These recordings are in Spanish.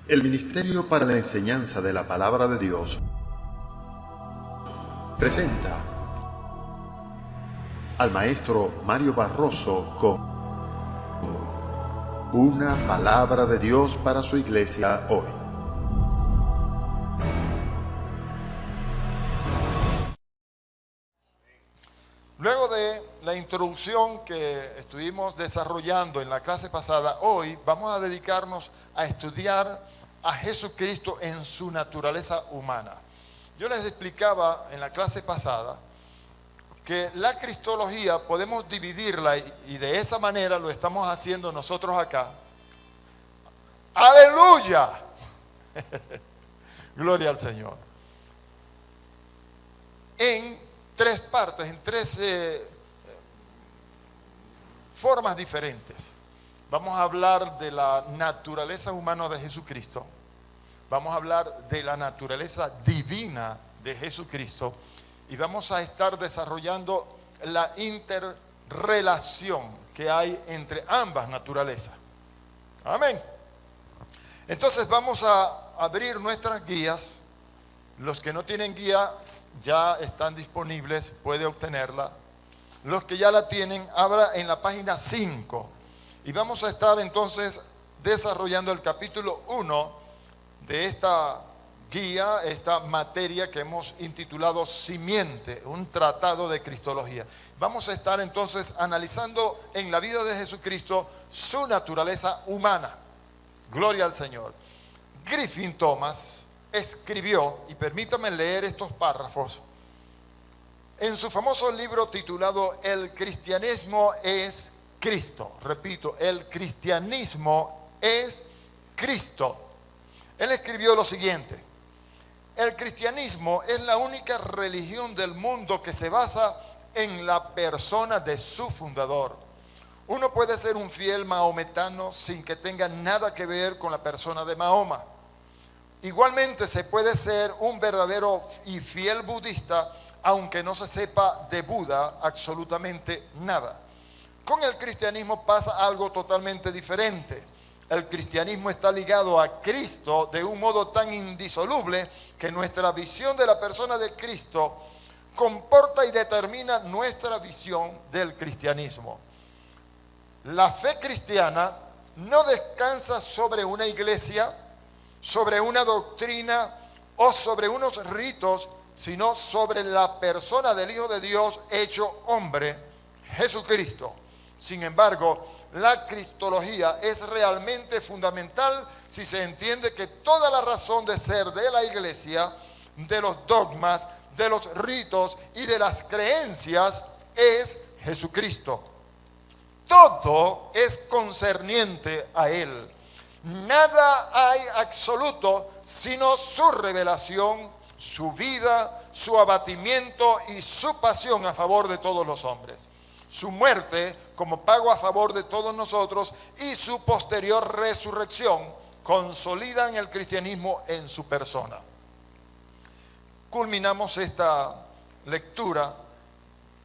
El Ministerio para la Enseñanza de la Palabra de Dios presenta al maestro Mario Barroso con una palabra de Dios para su iglesia hoy. Luego de la introducción que estuvimos desarrollando en la clase pasada, hoy vamos a dedicarnos a estudiar a Jesucristo en su naturaleza humana. Yo les explicaba en la clase pasada que la cristología podemos dividirla y de esa manera lo estamos haciendo nosotros acá. ¡Aleluya! Gloria al Señor. En tres partes, en tres formas diferentes. Vamos a hablar de la naturaleza humana de Jesucristo. Vamos a hablar de la naturaleza divina de Jesucristo. Y vamos a estar desarrollando la interrelación que hay entre ambas naturalezas. Amén. Entonces vamos a abrir nuestras guías. Los que no tienen guía ya están disponibles, puede obtenerla. Los que ya la tienen, abra en la página 5. Y vamos a estar entonces desarrollando el capítulo 1 de esta guía, esta materia que hemos intitulado Simiente, un tratado de cristología. Vamos a estar entonces analizando en la vida de Jesucristo su naturaleza humana. Gloria al Señor. Griffin Thomas escribió, y permítame leer estos párrafos, en su famoso libro titulado El cristianismo es Cristo. Repito, el cristianismo es Cristo. Él escribió lo siguiente: el cristianismo es la única religión del mundo que se basa en la persona de su fundador. Uno puede ser un fiel mahometano sin que tenga nada que ver con la persona de Mahoma. Igualmente se puede ser un verdadero y fiel budista aunque no se sepa de Buda absolutamente nada. Con el cristianismo pasa algo totalmente diferente. El cristianismo está ligado a Cristo de un modo tan indisoluble que nuestra visión de la persona de Cristo comporta y determina nuestra visión del cristianismo. La fe cristiana no descansa sobre una iglesia, sobre una doctrina o sobre unos ritos, sino sobre la persona del Hijo de Dios hecho hombre, Jesucristo. Sin embargo, la cristología es realmente fundamental si se entiende que toda la razón de ser de la iglesia, de los dogmas, de los ritos y de las creencias es Jesucristo. Todo es concerniente a Él. Nada hay absoluto sino su revelación, su vida, su abatimiento y su pasión a favor de todos los hombres. Su muerte como pago a favor de todos nosotros y su posterior resurrección consolidan el cristianismo en su persona. Culminamos esta lectura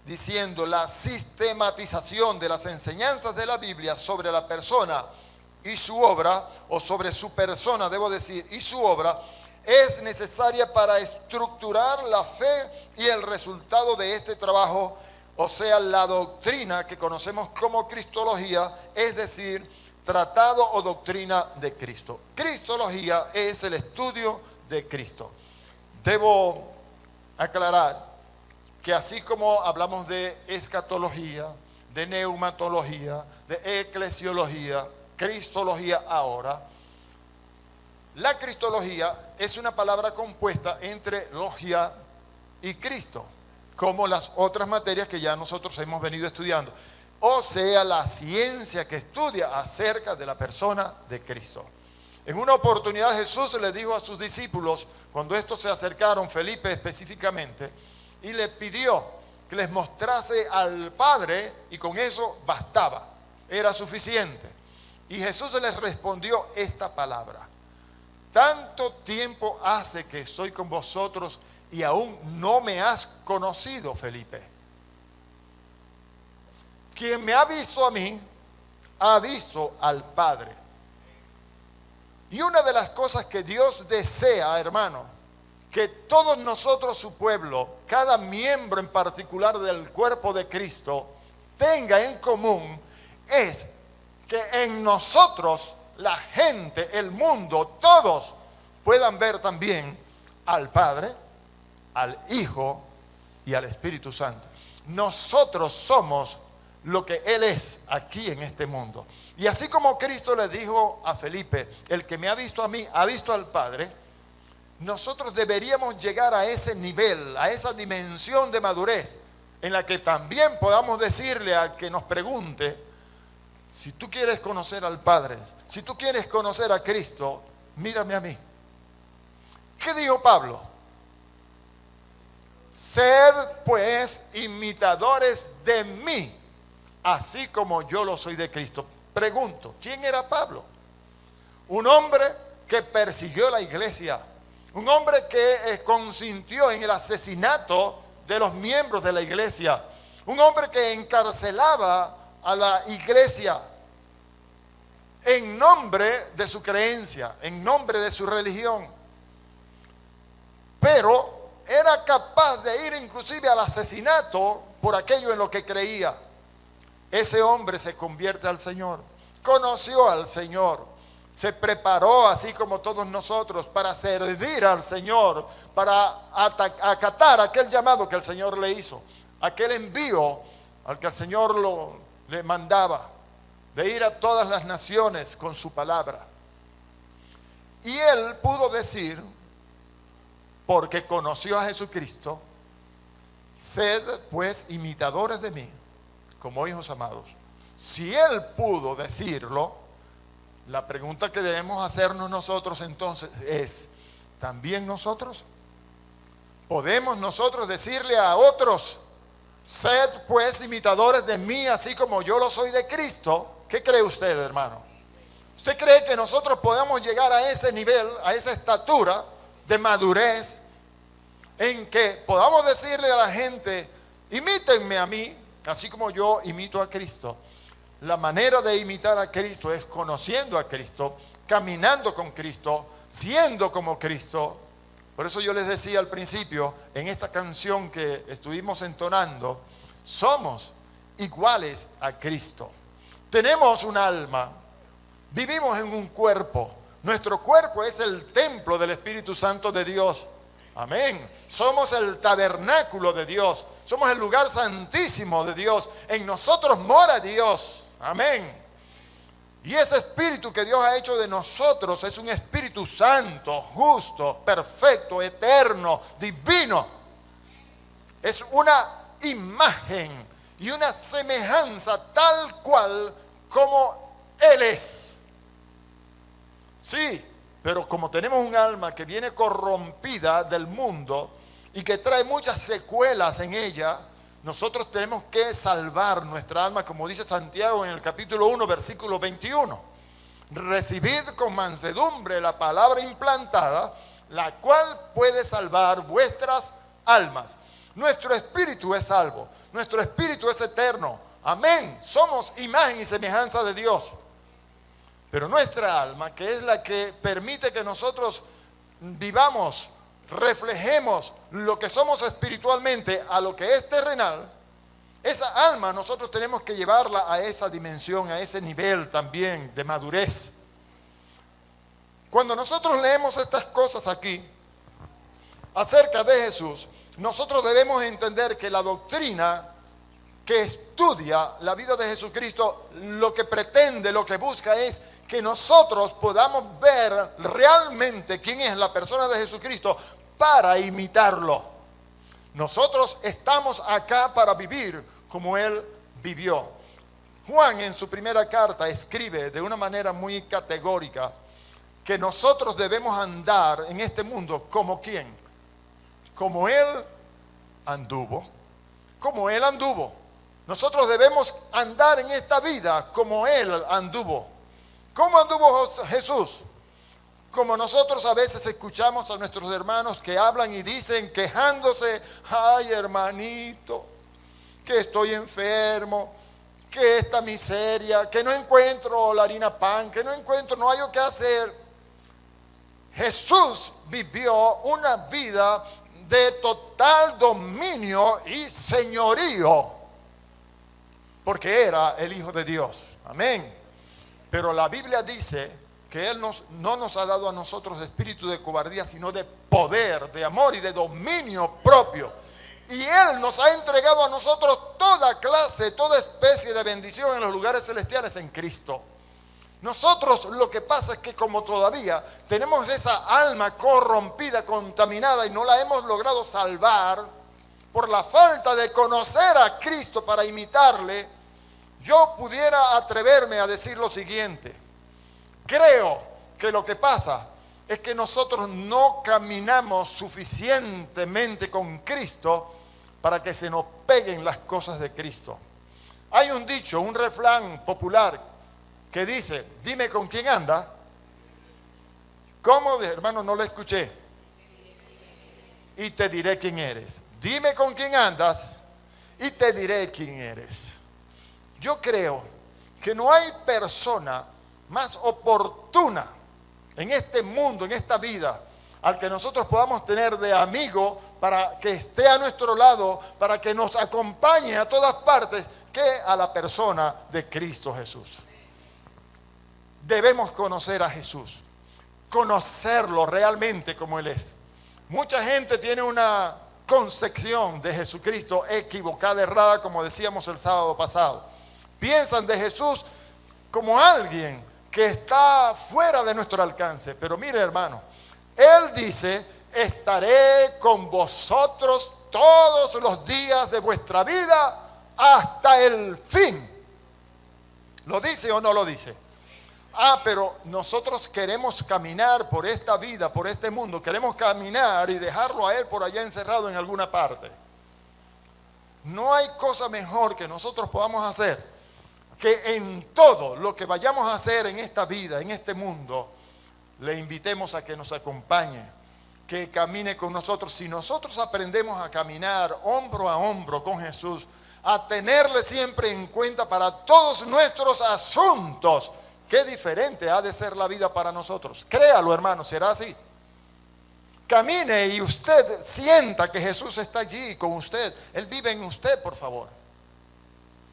diciendo: la sistematización de las enseñanzas de la Biblia sobre la persona y su obra, o sobre su persona, debo decir, y su obra, es necesaria para estructurar la fe y el resultado de este trabajo, o sea, la doctrina que conocemos como cristología, es decir, tratado o doctrina de Cristo. Cristología es el estudio de Cristo. Debo aclarar que así como hablamos de escatología, de neumatología, de eclesiología, cristología ahora, la cristología es una palabra compuesta entre logia y Cristo, como las otras materias que ya nosotros hemos venido estudiando, o sea, la ciencia que estudia acerca de la persona de Cristo. En una oportunidad Jesús le dijo a sus discípulos, cuando estos se acercaron, Felipe específicamente, y le pidió que les mostrase al Padre, y con eso bastaba, era suficiente. Y Jesús les respondió esta palabra: tanto tiempo hace que estoy con vosotros y aún no me has conocido, Felipe. Quien me ha visto a mí, ha visto al Padre. Y una de las cosas que Dios desea, hermano, que todos nosotros, su pueblo, cada miembro en particular del cuerpo de Cristo, tenga en común, es que en nosotros la gente, el mundo, todos puedan ver también al Padre, al Hijo y al Espíritu Santo. Nosotros somos lo que Él es aquí en este mundo. Y así como Cristo le dijo a Felipe, el que me ha visto a mí, ha visto al Padre, nosotros deberíamos llegar a ese nivel, a esa dimensión de madurez, en la que también podamos decirle al que nos pregunte, si tú quieres conocer al Padre, si tú quieres conocer a Cristo, mírame a mí. ¿Qué dijo Pablo? Sed pues imitadores de mí, así como yo lo soy de Cristo. Pregunto, ¿quién era Pablo? Un hombre que persiguió la iglesia, un hombre que consintió en el asesinato de los miembros de la iglesia, un hombre que encarcelaba a la iglesia en nombre de su creencia, en nombre de su religión, pero era capaz de ir inclusive al asesinato por aquello en lo que creía. Ese hombre se convierte al Señor, conoció al Señor, se preparó así como todos nosotros para servir al Señor, para acatar aquel llamado que el Señor le hizo, aquel envío al que el Señor le mandaba, de ir a todas las naciones con su palabra. Y él pudo decir, porque conoció a Jesucristo, sed pues imitadores de mí, como hijos amados. Si él pudo decirlo, la pregunta que debemos hacernos nosotros entonces es, ¿también nosotros? ¿Podemos nosotros decirle a otros, sed pues imitadores de mí, así como yo lo soy de Cristo? ¿Qué cree usted, hermano? ¿Usted cree que nosotros podemos llegar a ese nivel, a esa estatura de madurez, en que podamos decirle a la gente, imítenme a mí, así como yo imito a Cristo? La manera de imitar a Cristo es conociendo a Cristo, caminando con Cristo, siendo como Cristo. Por eso yo les decía al principio, en esta canción que estuvimos entonando, somos iguales a Cristo. Tenemos un alma, vivimos en un cuerpo. Nuestro cuerpo es el templo del Espíritu Santo de Dios. Amén. Somos el tabernáculo de Dios. Somos el lugar santísimo de Dios. En nosotros mora Dios. Amén. Y ese espíritu que Dios ha hecho de nosotros es un espíritu santo, justo, perfecto, eterno, divino. Es una imagen y una semejanza tal cual como Él es. Sí, pero como tenemos un alma que viene corrompida del mundo y que trae muchas secuelas en ella, nosotros tenemos que salvar nuestra alma, como dice Santiago en el capítulo 1, versículo 21. Recibid con mansedumbre la palabra implantada, la cual puede salvar vuestras almas. Nuestro espíritu es salvo, nuestro espíritu es eterno. Amén. Somos imagen y semejanza de Dios. Pero nuestra alma, que es la que permite que nosotros vivamos, reflejemos lo que somos espiritualmente a lo que es terrenal, esa alma nosotros tenemos que llevarla a esa dimensión, a ese nivel también de madurez. Cuando nosotros leemos estas cosas aquí acerca de Jesús, nosotros debemos entender que la doctrina que estudia la vida de Jesucristo, lo que pretende, lo que busca es que nosotros podamos ver realmente quién es la persona de Jesucristo para imitarlo. Nosotros estamos acá para vivir como Él vivió. Juan en su primera carta escribe de una manera muy categórica que nosotros debemos andar en este mundo como ¿quién? Como Él anduvo. Como Él anduvo. Nosotros debemos andar en esta vida como Él anduvo. ¿Cómo anduvo Jesús? Como nosotros a veces escuchamos a nuestros hermanos que hablan y dicen quejándose, ay hermanito, que estoy enfermo, que esta miseria, que no encuentro la harina pan, que no hay qué hacer. Jesús vivió una vida de total dominio y señorío, porque era el Hijo de Dios. Amén. Pero la Biblia dice que Él no nos ha dado a nosotros espíritu de cobardía, sino de poder, de amor y de dominio propio. Y Él nos ha entregado a nosotros toda clase, toda especie de bendición en los lugares celestiales en Cristo. Nosotros lo que pasa es que como todavía tenemos esa alma corrompida, contaminada y no la hemos logrado salvar por la falta de conocer a Cristo para imitarle, yo pudiera atreverme a decir lo siguiente. Creo que lo que pasa es que nosotros no caminamos suficientemente con Cristo para que se nos peguen las cosas de Cristo. Hay un dicho, un refrán popular que dice, dime con quién anda. ¿Cómo? Hermano, no lo escuché. Y te diré quién eres. Dime con quién andas y te diré quién eres. Yo creo que no hay persona más oportuna en este mundo, en esta vida, al que nosotros podamos tener de amigo para que esté a nuestro lado, para que nos acompañe a todas partes, que a la persona de Cristo Jesús. Debemos conocer a Jesús, conocerlo realmente como Él es. Mucha gente tiene una concepción de Jesucristo equivocada, errada, como decíamos el sábado pasado. Piensan de Jesús como alguien que está fuera de nuestro alcance. Pero mire, hermano, Él dice, estaré con vosotros todos los días de vuestra vida hasta el fin. ¿Lo dice o no lo dice? Pero nosotros queremos caminar por esta vida, por este mundo, queremos caminar y dejarlo a Él por allá encerrado en alguna parte. No hay cosa mejor que nosotros podamos hacer que en todo lo que vayamos a hacer en esta vida, en este mundo, le invitemos a que nos acompañe, que camine con nosotros. Si nosotros aprendemos a caminar hombro a hombro con Jesús, a tenerle siempre en cuenta para todos nuestros asuntos, qué diferente ha de ser la vida para nosotros. Créalo, hermano, será así. Camine y usted sienta que Jesús está allí con usted. Él vive en usted, por favor.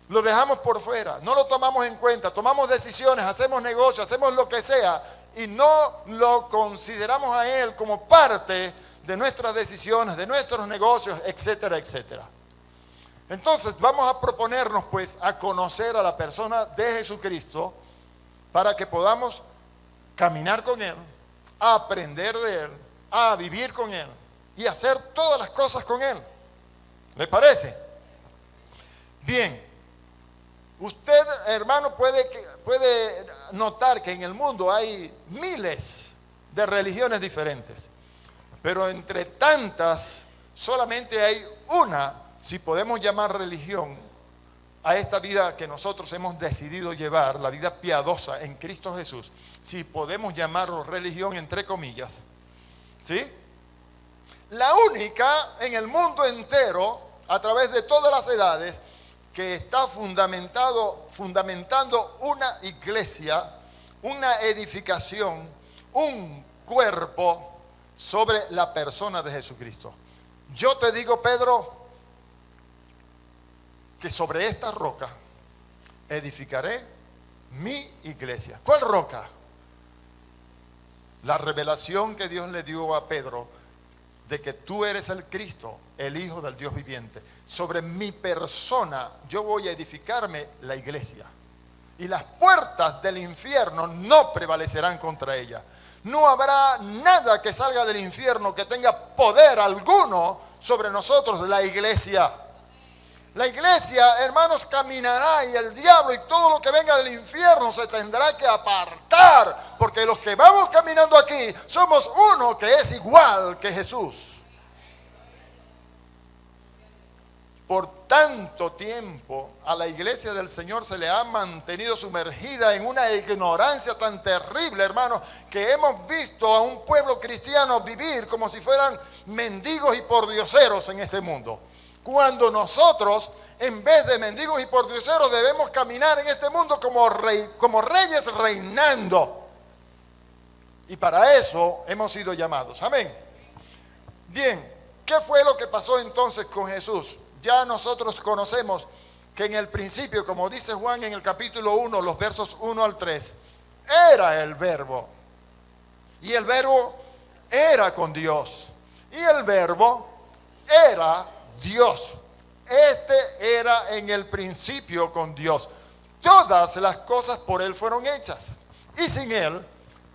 Lo dejamos por fuera, no lo tomamos en cuenta, tomamos decisiones, hacemos negocios, hacemos lo que sea y no lo consideramos a Él como parte de nuestras decisiones, de nuestros negocios, etcétera, etcétera. Entonces vamos a proponernos pues a conocer a la persona de Jesucristo para que podamos caminar con Él, a aprender de Él, a vivir con Él y hacer todas las cosas con Él. ¿Le parece? Bien. Usted, hermano, puede notar que en el mundo hay miles de religiones diferentes, pero entre tantas solamente hay una, si podemos llamar religión, a esta vida que nosotros hemos decidido llevar, la vida piadosa en Cristo Jesús, si podemos llamarlo religión entre comillas, ¿sí? La única en el mundo entero, a través de todas las edades, que está fundamentando una iglesia, una edificación, un cuerpo sobre la persona de Jesucristo. Yo te digo, Pedro, que sobre esta roca edificaré mi iglesia. ¿Cuál roca? La revelación que Dios le dio a Pedro de que tú eres el Cristo, el Hijo del Dios viviente. Sobre mi persona yo voy a edificarme la iglesia. Y las puertas del infierno no prevalecerán contra ella. No habrá nada que salga del infierno que tenga poder alguno sobre nosotros, la iglesia. La iglesia, hermanos, caminará y el diablo y todo lo que venga del infierno se tendrá que apartar, porque los que vamos caminando aquí somos uno que es igual que Jesús. Por tanto tiempo a la iglesia del Señor se le ha mantenido sumergida en una ignorancia tan terrible, hermanos, que hemos visto a un pueblo cristiano vivir como si fueran mendigos y pordioseros en este mundo. Cuando nosotros, en vez de mendigos y pordioseros, debemos caminar en este mundo como reyes reinando. Y para eso hemos sido llamados. Amén. Bien, ¿qué fue lo que pasó entonces con Jesús? Ya nosotros conocemos que en el principio, como dice Juan en el capítulo 1, los versos 1 al 3, era el Verbo. Y el Verbo era con Dios. Y el Verbo era Dios. Este era en el principio con Dios. Todas las cosas por Él fueron hechas. Y sin Él,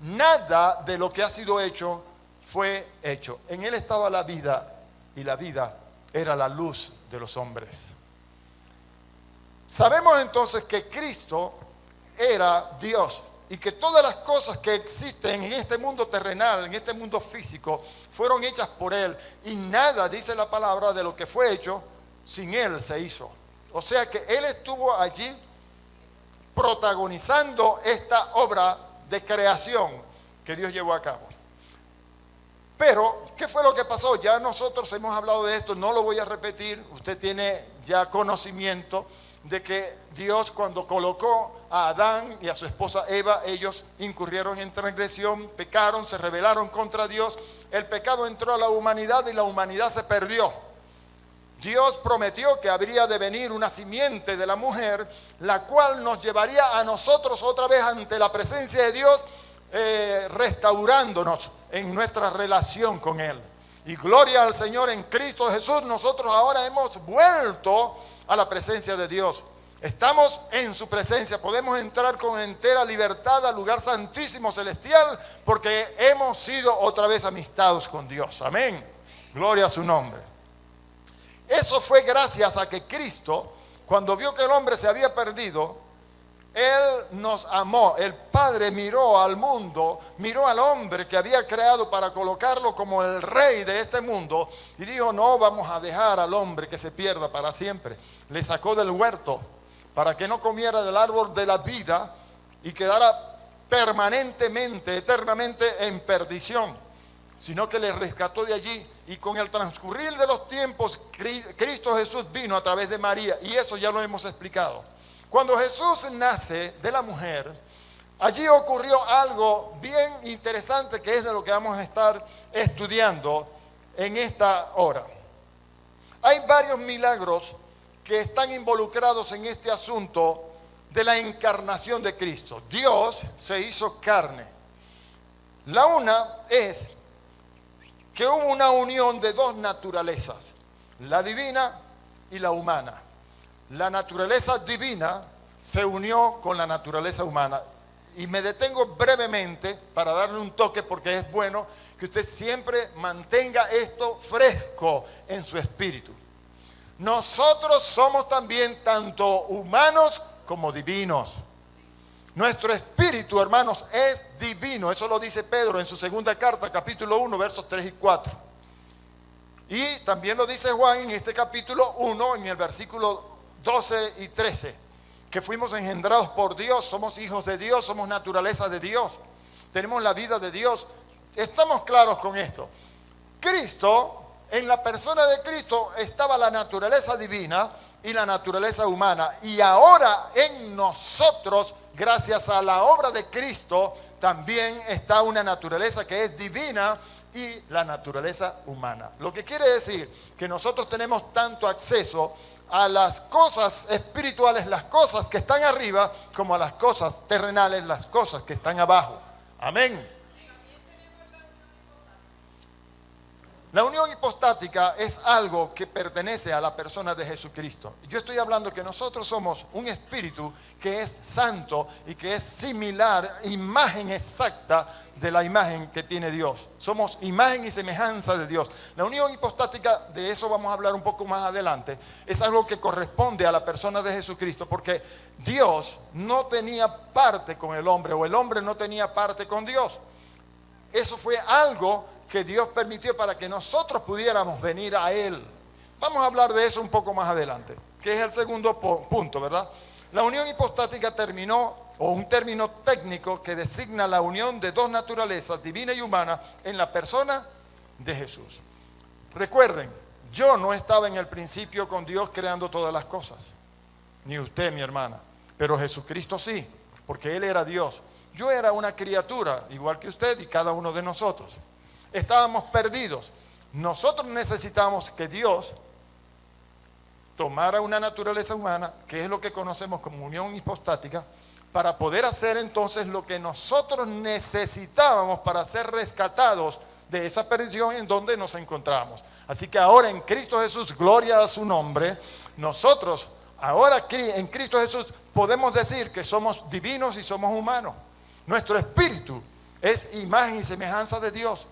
nada de lo que ha sido hecho fue hecho. En Él estaba la vida, y la vida era la luz de los hombres. Sabemos entonces que Cristo era Dios y que todas las cosas que existen en este mundo terrenal, en este mundo físico, fueron hechas por Él, y nada, dice la palabra, de lo que fue hecho sin Él se hizo. O sea que Él estuvo allí protagonizando esta obra de creación que Dios llevó a cabo. Pero, ¿qué fue lo que pasó? Ya nosotros hemos hablado de esto, no lo voy a repetir. Usted tiene ya conocimiento de que Dios, cuando colocó a Adán y a su esposa Eva, ellos incurrieron en transgresión, pecaron, se rebelaron contra Dios. El pecado entró a la humanidad y la humanidad se perdió. Dios prometió que habría de venir una simiente de la mujer, la cual nos llevaría a nosotros otra vez ante la presencia de Dios, restaurándonos en nuestra relación con Él. Y gloria al Señor, en Cristo Jesús, nosotros ahora hemos vuelto a la presencia de Dios. Estamos en su presencia, podemos entrar con entera libertad al lugar santísimo celestial, porque hemos sido otra vez amistados con Dios. Amén. Gloria a su nombre. Eso fue gracias a que Cristo, cuando vio que el hombre se había perdido, Él nos amó. El Padre miró al mundo, miró al hombre que había creado para colocarlo como el rey de este mundo, y dijo: no vamos a dejar al hombre que se pierda para siempre. Le sacó del huerto para que no comiera del árbol de la vida y quedara permanentemente, eternamente en perdición, sino que le rescató de allí. Y con el transcurrir de los tiempos, Cristo Jesús vino a través de María, y eso ya lo hemos explicado. Cuando Jesús nace de la mujer, allí ocurrió algo bien interesante, que es de lo que vamos a estar estudiando en esta hora. Hay varios milagros que están involucrados en este asunto de la encarnación de Cristo. Dios se hizo carne. La una es que hubo una unión de dos naturalezas, la divina y la humana. La naturaleza divina se unió con la naturaleza humana. Y me detengo brevemente para darle un toque, porque es bueno que usted siempre mantenga esto fresco en su espíritu. Nosotros somos también tanto humanos como divinos. Nuestro espíritu, hermanos, es divino. Eso lo dice Pedro en su segunda carta, capítulo 1, versos 3 y 4. Y también lo dice Juan en este capítulo 1, en el versículo 12 y 13, que fuimos engendrados por Dios, somos hijos de Dios, somos naturaleza de Dios, tenemos la vida de Dios. Estamos claros con esto. Cristo, en la persona de Cristo estaba la naturaleza divina y la naturaleza humana, y ahora en nosotros, gracias a la obra de Cristo, también está una naturaleza que es divina y la naturaleza humana. Lo que quiere decir que nosotros tenemos tanto acceso a las cosas espirituales, las cosas que están arriba, como a las cosas terrenales, las cosas que están abajo. Amén. La unión hipostática es algo que pertenece a la persona de Jesucristo. Yo estoy hablando que nosotros somos un espíritu que es santo y que es similar, imagen exacta de la imagen que tiene Dios. Somos imagen y semejanza de Dios. La unión hipostática, de eso vamos a hablar un poco más adelante, es algo que corresponde a la persona de Jesucristo, porque Dios no tenía parte con el hombre, o el hombre no tenía parte con Dios. Eso fue algo que Dios permitió para que nosotros pudiéramos venir a Él. Vamos a hablar de eso un poco más adelante, que es el segundo punto, ¿verdad? La unión hipostática terminó, o un término técnico que designa la unión de dos naturalezas, divina y humana, en la persona de Jesús. Recuerden, yo no estaba en el principio con Dios creando todas las cosas, ni usted, mi hermana, pero Jesucristo sí, porque Él era Dios. Yo era una criatura, igual que usted y cada uno de nosotros. Estábamos perdidos. Nosotros necesitamos que Dios tomara una naturaleza humana, que es lo que conocemos como unión hipostática, para poder hacer entonces lo que nosotros necesitábamos para ser rescatados de esa perdición en donde nos encontramos. Así que ahora en Cristo Jesús, gloria a su nombre, nosotros ahora en Cristo Jesús podemos decir que somos divinos y somos humanos. Nuestro espíritu es imagen y semejanza de Dios.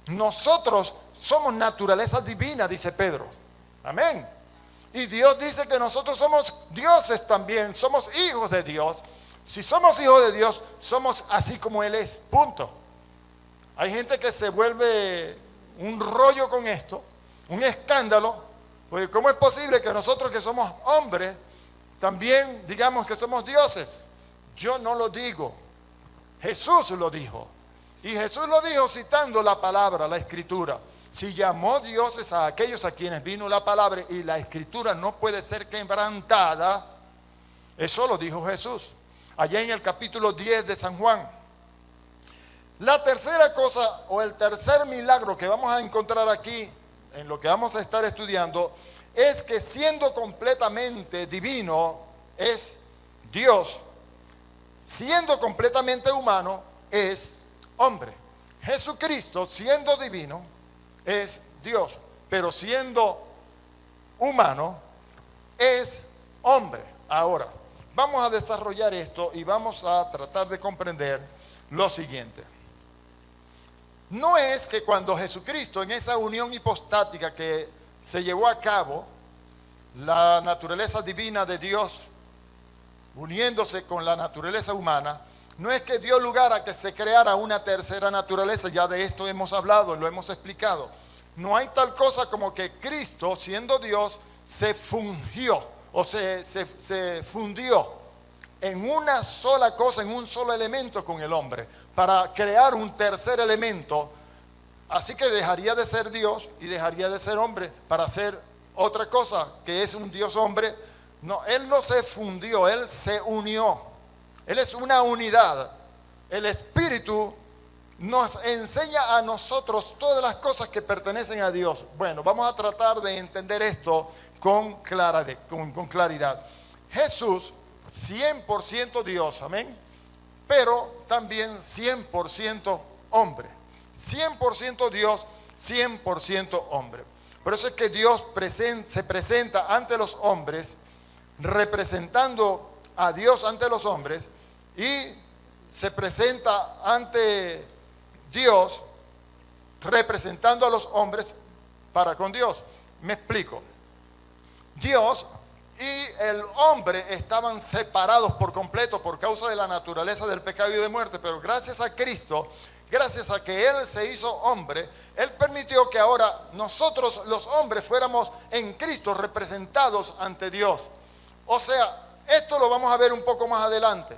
Nosotros somos naturaleza divina, dice Pedro. Amén. Y Dios dice que nosotros somos dioses también, somos hijos de Dios. Si somos hijos de Dios, somos así como Él es, punto. Hay gente que se vuelve un rollo con esto, un escándalo, porque ¿cómo es posible que nosotros que somos hombres también digamos que somos dioses? Yo no lo digo, Jesús lo dijo. Y Jesús lo dijo citando la palabra, la escritura. Si llamó dioses a aquellos a quienes vino la palabra y la escritura no puede ser quebrantada, eso lo dijo Jesús. Allá en el capítulo 10 de San Juan. La tercera cosa o el tercer milagro que vamos a encontrar aquí, en lo que vamos a estar estudiando, es que siendo completamente divino es Dios, siendo completamente humano es hombre. Jesucristo, siendo divino, es Dios, pero siendo humano es hombre. Ahora, vamos a desarrollar esto y vamos a tratar de comprender lo siguiente. No es que cuando Jesucristo, en esa unión hipostática que se llevó a cabo, la naturaleza divina de Dios uniéndose con la naturaleza humana, no es que dio lugar a que se creara una tercera naturaleza, ya de esto hemos hablado, lo hemos explicado. No hay tal cosa como que Cristo, siendo Dios, se fungió o se fundió en una sola cosa, en un solo elemento con el hombre, para crear un tercer elemento. Así que dejaría de ser Dios y dejaría de ser hombre para hacer otra cosa, que es un Dios hombre. No, Él no se fundió, Él se unió. Él es una unidad. El Espíritu nos enseña a nosotros todas las cosas que pertenecen a Dios. Bueno, vamos a tratar de entender esto con claridad. Jesús, 100% Dios, amén, pero también 100% hombre. 100% Dios, 100% hombre. Por eso es que Dios se presenta ante los hombres, representando a Dios ante los hombres, y se presenta ante Dios representando a los hombres para con Dios. Me explico. Dios y el hombre estaban separados por completo por causa de la naturaleza del pecado y de muerte, pero gracias a Cristo, gracias a que Él se hizo hombre, Él permitió que ahora nosotros los hombres fuéramos en Cristo representados ante Dios. O sea, esto lo vamos a ver un poco más adelante.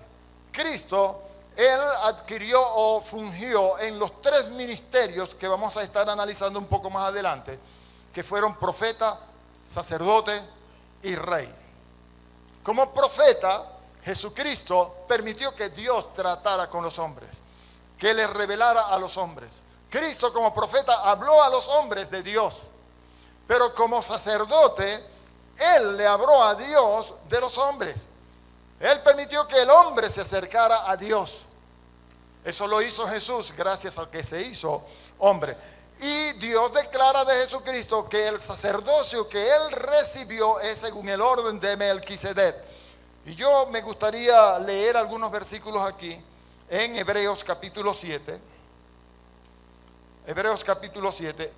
Cristo, Él adquirió o fungió en los tres ministerios que vamos a estar analizando un poco más adelante, que fueron profeta, sacerdote y rey. Como profeta, Jesucristo permitió que Dios tratara con los hombres, que les revelara a los hombres. Cristo como profeta habló a los hombres de Dios, pero como sacerdote, Él le habló a Dios de los hombres. Él permitió que el hombre se acercara a Dios. Eso lo hizo Jesús gracias al que se hizo hombre. Y Dios declara de Jesucristo que el sacerdocio que Él recibió es según el orden de Melquisedec. Y yo me gustaría leer algunos versículos aquí en Hebreos capítulo 7. Hebreos capítulo 7,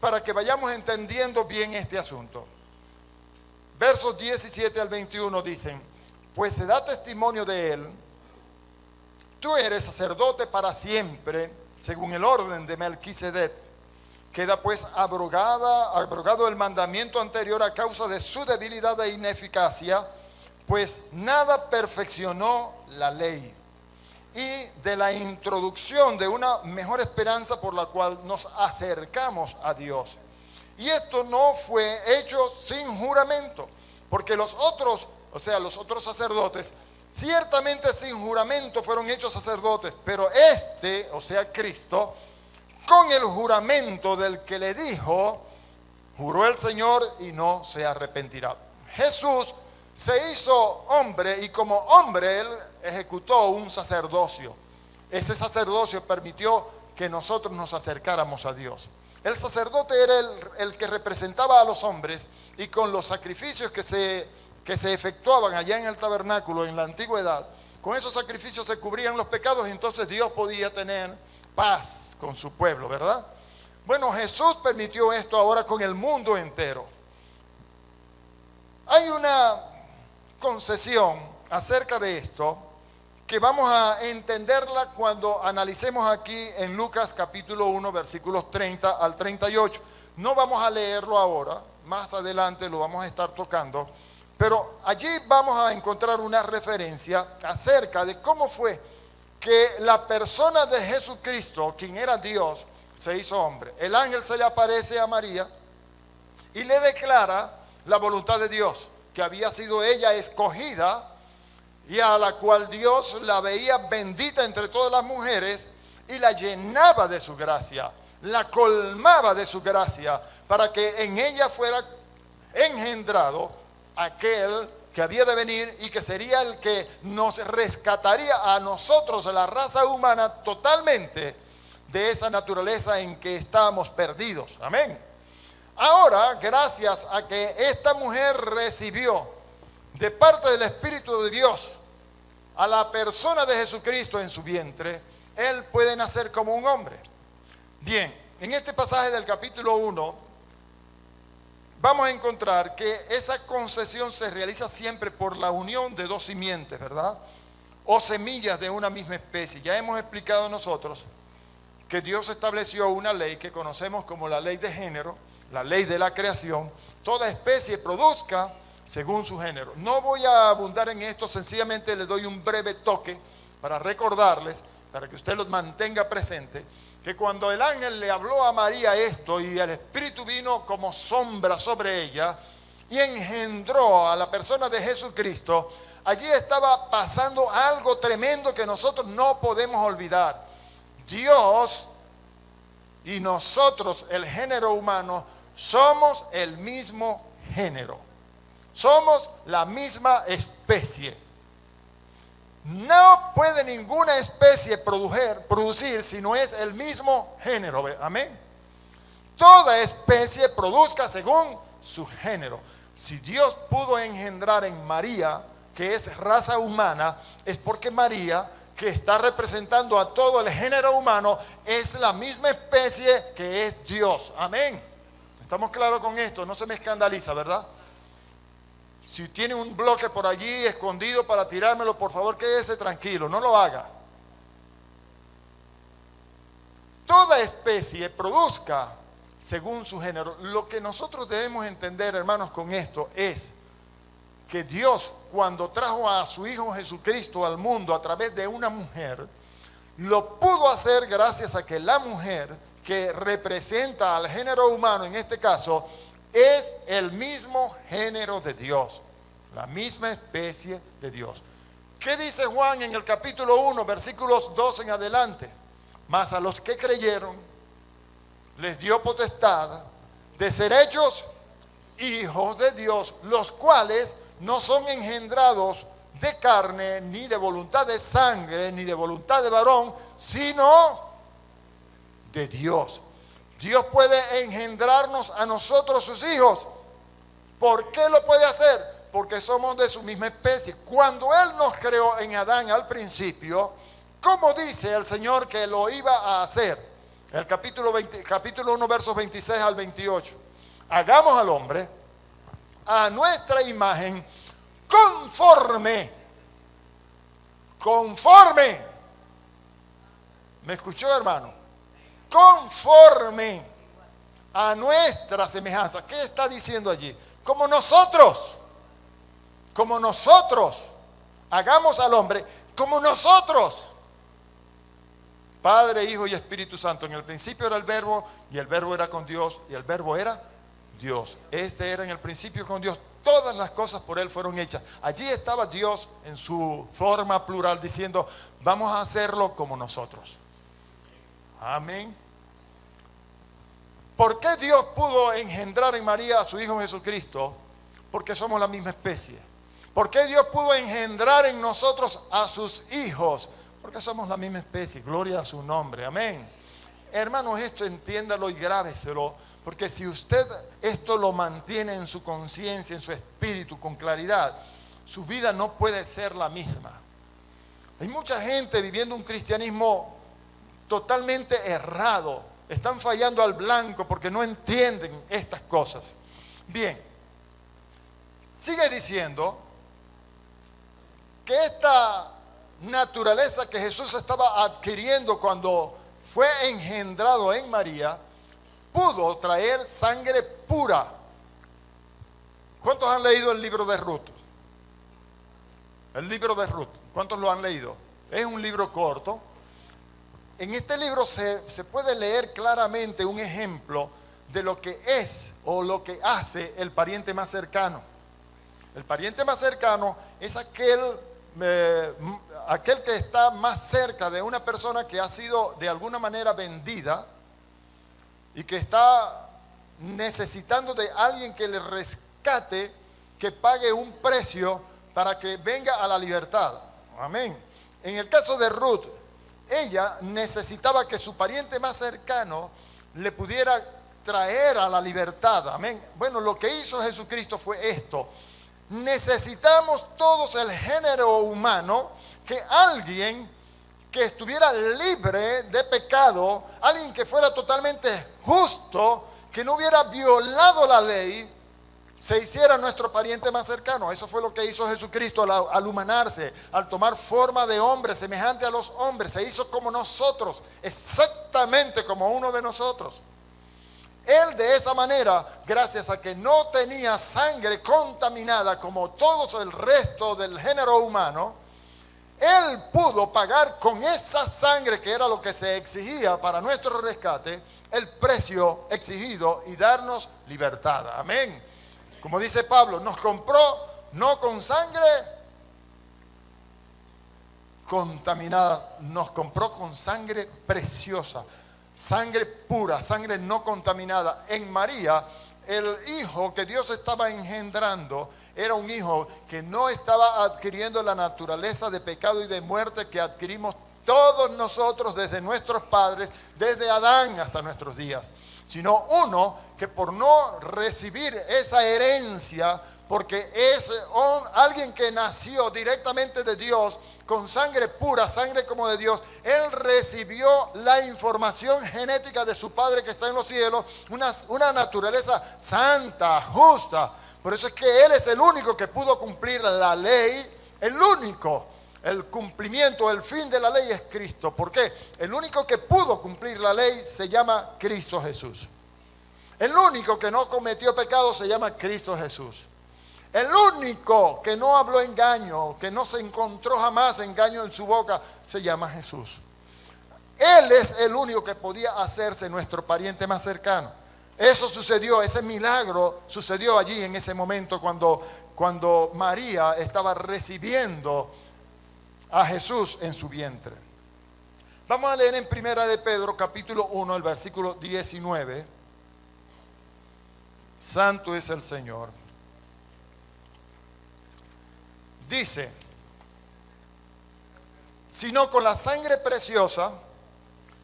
para que vayamos entendiendo bien este asunto. Versos 17 al 21 dicen: pues se da testimonio de Él, tú eres sacerdote para siempre, según el orden de Melquisedec. Queda pues abrogado el mandamiento anterior a causa de su debilidad e ineficacia, pues nada perfeccionó la ley. Y de la introducción de una mejor esperanza por la cual nos acercamos a Dios. Y esto no fue hecho sin juramento, porque los otros sacerdotes ciertamente sin juramento fueron hechos sacerdotes, pero este, o sea Cristo, con el juramento del que le dijo, juró el Señor y no se arrepentirá. Jesús se hizo hombre y como hombre él ejecutó un sacerdocio. Ese sacerdocio permitió que nosotros nos acercáramos a Dios. El sacerdote era el que representaba a los hombres y con los sacrificios que se efectuaban allá en el tabernáculo en la antigüedad, con esos sacrificios se cubrían los pecados y entonces Dios podía tener paz con su pueblo, ¿verdad? Bueno, Jesús permitió esto ahora con el mundo entero. Hay una concesión acerca de esto que vamos a entenderla cuando analicemos aquí en Lucas capítulo 1 versículos 30 al 38. No vamos a leerlo ahora, más adelante lo vamos a estar tocando, pero allí vamos a encontrar una referencia acerca de cómo fue que la persona de Jesucristo, quien era Dios, se hizo hombre. El ángel se le aparece a María y le declara la voluntad de Dios, que había sido ella escogida y a la cual Dios la veía bendita entre todas las mujeres y la llenaba de su gracia, la colmaba de su gracia, para que en ella fuera engendrado aquel que había de venir y que sería el que nos rescataría a nosotros, a la raza humana, totalmente de esa naturaleza en que estábamos perdidos. Amén. Ahora, gracias a que esta mujer recibió de parte del Espíritu de Dios a la persona de Jesucristo en su vientre, él puede nacer como un hombre. Bien, en este pasaje del capítulo 1 vamos a encontrar que esa concesión se realiza siempre por la unión de dos simientes, ¿verdad? O semillas de una misma especie. Ya hemos explicado nosotros que Dios estableció una ley que conocemos como la ley de género, la ley de la creación. Toda especie produzca según su género. No voy a abundar en esto, sencillamente le doy un breve toque para recordarles, para que usted los mantenga presente, que cuando el ángel le habló a María esto y el Espíritu vino como sombra sobre ella y engendró a la persona de Jesucristo, allí estaba pasando algo tremendo que nosotros no podemos olvidar. Dios y nosotros, el género humano, somos el mismo género. Somos la misma especie. No puede ninguna especie producir si no es el mismo género. Amén. Toda especie produzca según su género. Si Dios pudo engendrar en María, que es raza humana, es porque María, que está representando a todo el género humano, es la misma especie que es Dios. Amén. ¿Estamos claros con esto? No se me escandaliza, ¿verdad? Si tiene un bloque por allí escondido para tirármelo, por favor quédese tranquilo, no lo haga. Toda especie produzca según su género. Lo que nosotros debemos entender, hermanos, con esto es que Dios, cuando trajo a su Hijo Jesucristo al mundo a través de una mujer, lo pudo hacer gracias a que la mujer que representa al género humano, en este caso, es el mismo género de Dios, la misma especie de Dios. ¿Qué dice Juan en el capítulo 1, versículos 2 en adelante? Mas a los que creyeron, les dio potestad de ser hechos hijos de Dios, los cuales no son engendrados de carne, ni de voluntad de sangre, ni de voluntad de varón, sino de Dios. Dios puede engendrarnos a nosotros sus hijos. ¿Por qué lo puede hacer? Porque somos de su misma especie. Cuando Él nos creó en Adán al principio, ¿cómo dice el Señor que lo iba a hacer? El capítulo 1, versos 26 al 28. Hagamos al hombre a nuestra imagen conforme. ¿Me escuchó, hermano? Conforme a nuestra semejanza. ¿Qué está diciendo allí? Como nosotros, hagamos al hombre como nosotros. Padre, Hijo y Espíritu Santo. En el principio era el Verbo, y el Verbo era con Dios, y el Verbo era Dios. Este era en el principio con Dios. todas las cosas por Él fueron hechas. Allí estaba Dios en su forma plural diciendo, vamos a hacerlo como nosotros. Amén. ¿Por qué Dios pudo engendrar en María a su Hijo Jesucristo? Porque somos la misma especie. ¿Por qué Dios pudo engendrar en nosotros a sus hijos? Porque somos la misma especie. Gloria a su nombre. Amén. Hermanos, esto entiéndalo y grábeselo, porque si usted esto lo mantiene en su conciencia, en su espíritu, con claridad, su vida no puede ser la misma. Hay mucha gente viviendo un cristianismo totalmente errado. Están fallando al blanco porque no entienden estas cosas. Bien, sigue diciendo que esta naturaleza que Jesús estaba adquiriendo cuando fue engendrado en María, pudo traer sangre pura. ¿Cuántos han leído el libro de Ruth? El libro de Ruth, ¿cuántos lo han leído? Es un libro corto. En este libro se puede leer claramente un ejemplo de lo que es o lo que hace el pariente más cercano. El pariente más cercano es aquel que está más cerca de una persona que ha sido de alguna manera vendida y que está necesitando de alguien que le rescate, que pague un precio para que venga a la libertad. Amén. En el caso de Ruth, ella necesitaba que su pariente más cercano le pudiera traer a la libertad. Amén. Bueno, lo que hizo Jesucristo fue esto. Necesitamos todos el género humano que alguien que estuviera libre de pecado, alguien que fuera totalmente justo, que no hubiera violado la ley, se hiciera nuestro pariente más cercano. Eso fue lo que hizo Jesucristo al humanarse, al tomar forma de hombre, semejante a los hombres. Se hizo como nosotros, exactamente como uno de nosotros. Él de esa manera, gracias a que no tenía sangre contaminada como todo el resto del género humano, Él pudo pagar con esa sangre, que era lo que se exigía para nuestro rescate, el precio exigido y darnos libertad. Amén. Como dice Pablo, nos compró no con sangre contaminada, nos compró con sangre preciosa. Sangre pura, sangre no contaminada. En María, el hijo que Dios estaba engendrando era un hijo que no estaba adquiriendo la naturaleza de pecado y de muerte que adquirimos todos nosotros desde nuestros padres, desde Adán hasta nuestros días, sino uno que por no recibir esa herencia, porque es alguien que nació directamente de Dios, con sangre pura, sangre como de Dios, Él recibió la información genética de su Padre que está en los cielos, una naturaleza santa, justa. Por eso es que Él es el único que pudo cumplir la ley, el único. El cumplimiento, el fin de la ley es Cristo. ¿Por qué? El único que pudo cumplir la ley se llama Cristo Jesús. El único que no cometió pecado se llama Cristo Jesús. El único que no habló engaño, que no se encontró jamás engaño en su boca, se llama Jesús. Él es el único que podía hacerse nuestro pariente más cercano. Eso sucedió, ese milagro sucedió allí en ese momento cuando María estaba recibiendo a Jesús en su vientre. Vamos a leer en Primera de Pedro, capítulo 1, el versículo 19. Santo es el Señor. Dice, sino con la sangre preciosa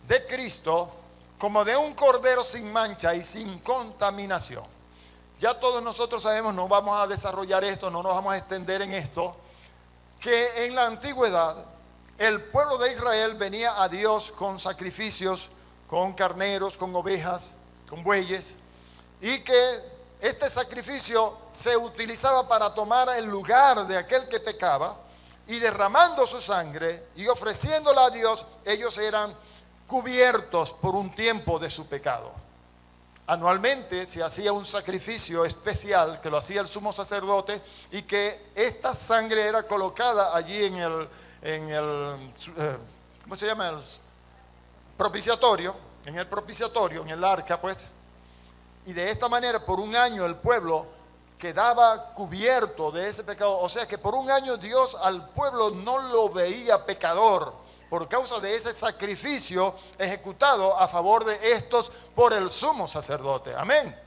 de Cristo, como de un cordero sin mancha y sin contaminación. Ya todos nosotros sabemos, no vamos a desarrollar esto, no nos vamos a extender en esto, que en la antigüedad el pueblo de Israel venía a Dios con sacrificios, con carneros, con ovejas, con bueyes, y que este sacrificio se utilizaba para tomar el lugar de aquel que pecaba, y derramando su sangre y ofreciéndola a Dios, ellos eran cubiertos por un tiempo de su pecado. Anualmente se hacía un sacrificio especial que lo hacía el sumo sacerdote, y que esta sangre era colocada allí en el ¿cómo se llama? El propiciatorio, en el arca, pues. Y de esta manera por un año el pueblo quedaba cubierto de ese pecado. O sea que por un año Dios al pueblo no lo veía pecador por causa de ese sacrificio ejecutado a favor de estos por el sumo sacerdote. Amén.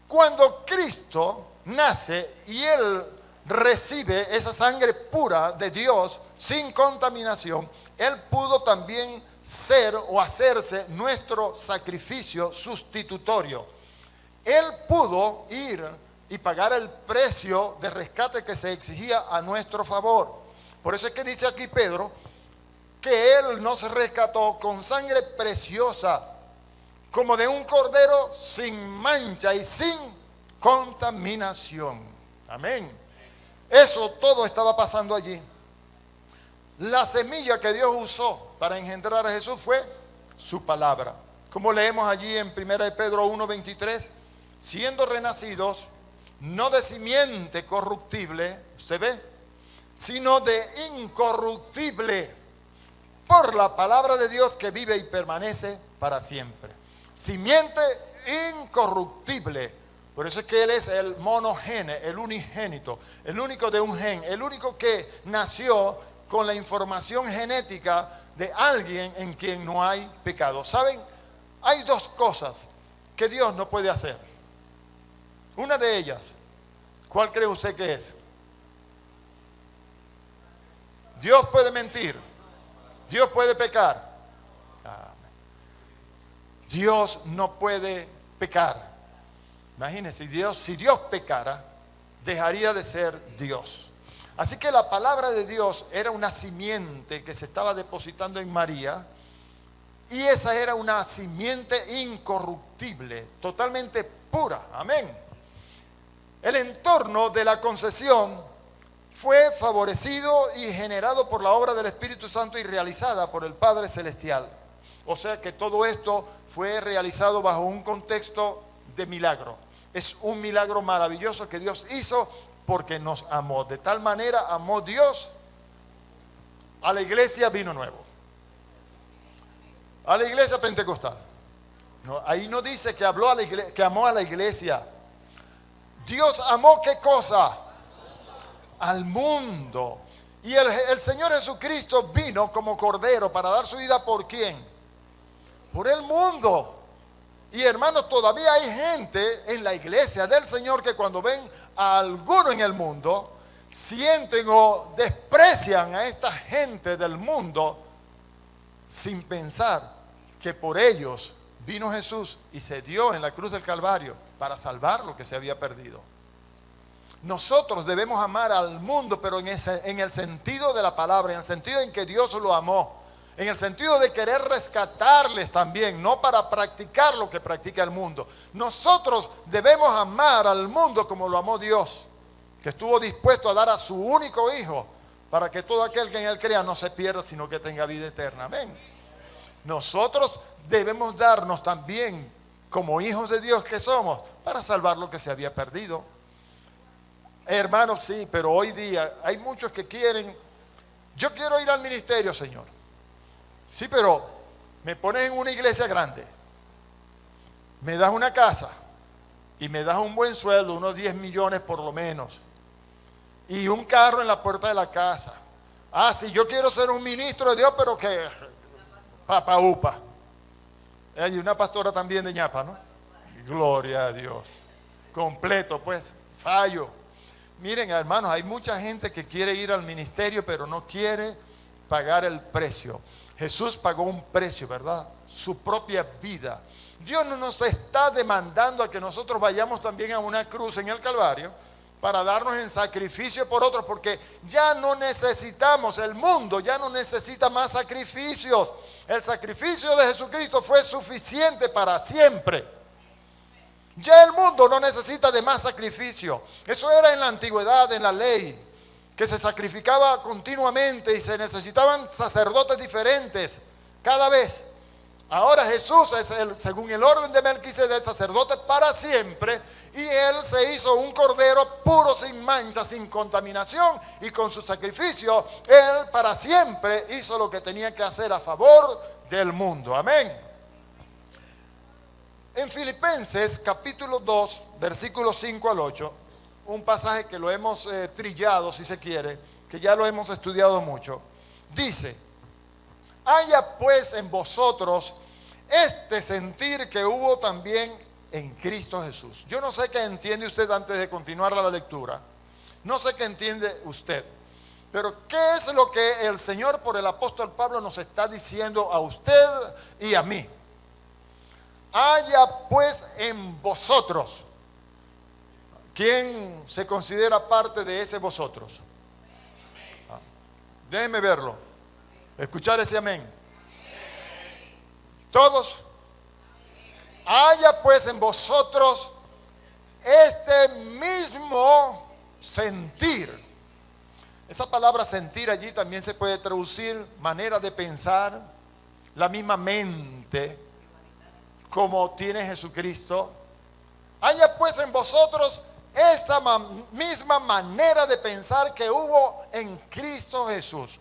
Cuando Cristo nace y Él recibe esa sangre pura de Dios sin contaminación, Él pudo también ser o hacerse nuestro sacrificio sustitutorio. Él pudo ir y pagar el precio de rescate que se exigía a nuestro favor. Por eso es que dice aquí Pedro que Él nos rescató con sangre preciosa, como de un cordero sin mancha y sin contaminación. Amén. Eso todo estaba pasando allí. La semilla que Dios usó para engendrar a Jesús fue su palabra. Como leemos allí en 1 de Pedro 1:23, siendo renacidos, no de simiente corruptible, ¿se ve? Sino de incorruptible, por la palabra de Dios que vive y permanece para siempre. Simiente incorruptible. Por eso es que Él es el monogene, el unigénito, el único de un gen, el único que nació con la información genética de alguien en quien no hay pecado. ¿Saben? Hay dos cosas que Dios no puede hacer. Una de ellas, ¿cuál cree usted que es? Dios puede mentir. Dios puede pecar. Dios no puede pecar. Imagínense, si Dios pecara, dejaría de ser Dios. Así que la palabra de Dios era una simiente que se estaba depositando en María, y esa era una simiente incorruptible, totalmente pura. Amén. El entorno de la concesión fue favorecido y generado por la obra del Espíritu Santo y realizada por el Padre Celestial. O sea que todo esto fue realizado bajo un contexto de milagro. Es un milagro maravilloso que Dios hizo porque nos amó. De tal manera amó Dios a la iglesia Vino Nuevo, a la iglesia pentecostal. No, ahí no dice que habló a la iglesia, que amó a la iglesia. Dios amó ¿qué cosa? Al mundo. Y el Señor Jesucristo vino como cordero para dar su vida ¿por quién? Por el mundo. Y hermanos, todavía hay gente en la iglesia del Señor que cuando ven a alguno en el mundo, sienten o desprecian a esta gente del mundo sin pensar que por ellos vino Jesús y se dio en la cruz del Calvario para salvar lo que se había perdido. Nosotros debemos amar al mundo, pero en el sentido de la palabra, en el sentido en que Dios lo amó, en el sentido de querer rescatarles también, no para practicar lo que practica el mundo. Nosotros debemos amar al mundo como lo amó Dios, que estuvo dispuesto a dar a su único hijo para que todo aquel que en él crea no se pierda, sino que tenga vida eterna. Amén. Nosotros debemos darnos también, como hijos de Dios que somos, para salvar lo que se había perdido. Hermanos, sí, pero hoy día hay muchos que quieren, yo quiero ir al ministerio, Señor. Sí, pero me pones en una iglesia grande, me das una casa y me das un buen sueldo, unos 10 millones por lo menos, y un carro en la puerta de la casa. Ah, sí, yo quiero ser un ministro de Dios, pero que papa upa. Hay una pastora también de ñapa, ¿no? Gloria a Dios. Completo, pues, fallo. Miren, hermanos, hay mucha gente que quiere ir al ministerio, pero no quiere pagar el precio. Jesús pagó un precio, ¿verdad? Su propia vida. Dios no nos está demandando a que nosotros vayamos también a una cruz en el Calvario para darnos en sacrificio por otros, porque ya no necesitamos, el mundo ya no necesita más sacrificios. El sacrificio de Jesucristo fue suficiente para siempre. Ya el mundo no necesita de más sacrificio. Eso era en la antigüedad, en la ley, que se sacrificaba continuamente y se necesitaban sacerdotes diferentes cada vez. Ahora Jesús es según el orden de Melquisedec, sacerdote para siempre, y Él se hizo un cordero puro, sin mancha, sin contaminación, y con su sacrificio Él para siempre hizo lo que tenía que hacer a favor del mundo. Amén. En Filipenses capítulo 2, versículos 5 al 8, un pasaje que lo hemos trillado, si se quiere, que ya lo hemos estudiado mucho, dice: haya pues en vosotros este sentir que hubo también en Cristo Jesús. Yo no sé qué entiende usted antes de continuar la lectura. No sé qué entiende usted. Pero ¿qué es lo que el Señor por el apóstol Pablo nos está diciendo a usted y a mí? Haya pues en vosotros. ¿Quién se considera parte de ese vosotros? Déjenme verlo. Escuchar ese amén. Todos. Haya pues en vosotros este mismo sentir. Esa palabra sentir allí también se puede traducir manera de pensar, la misma mente como tiene Jesucristo. Haya pues en vosotros esta misma manera de pensar que hubo en Cristo Jesús.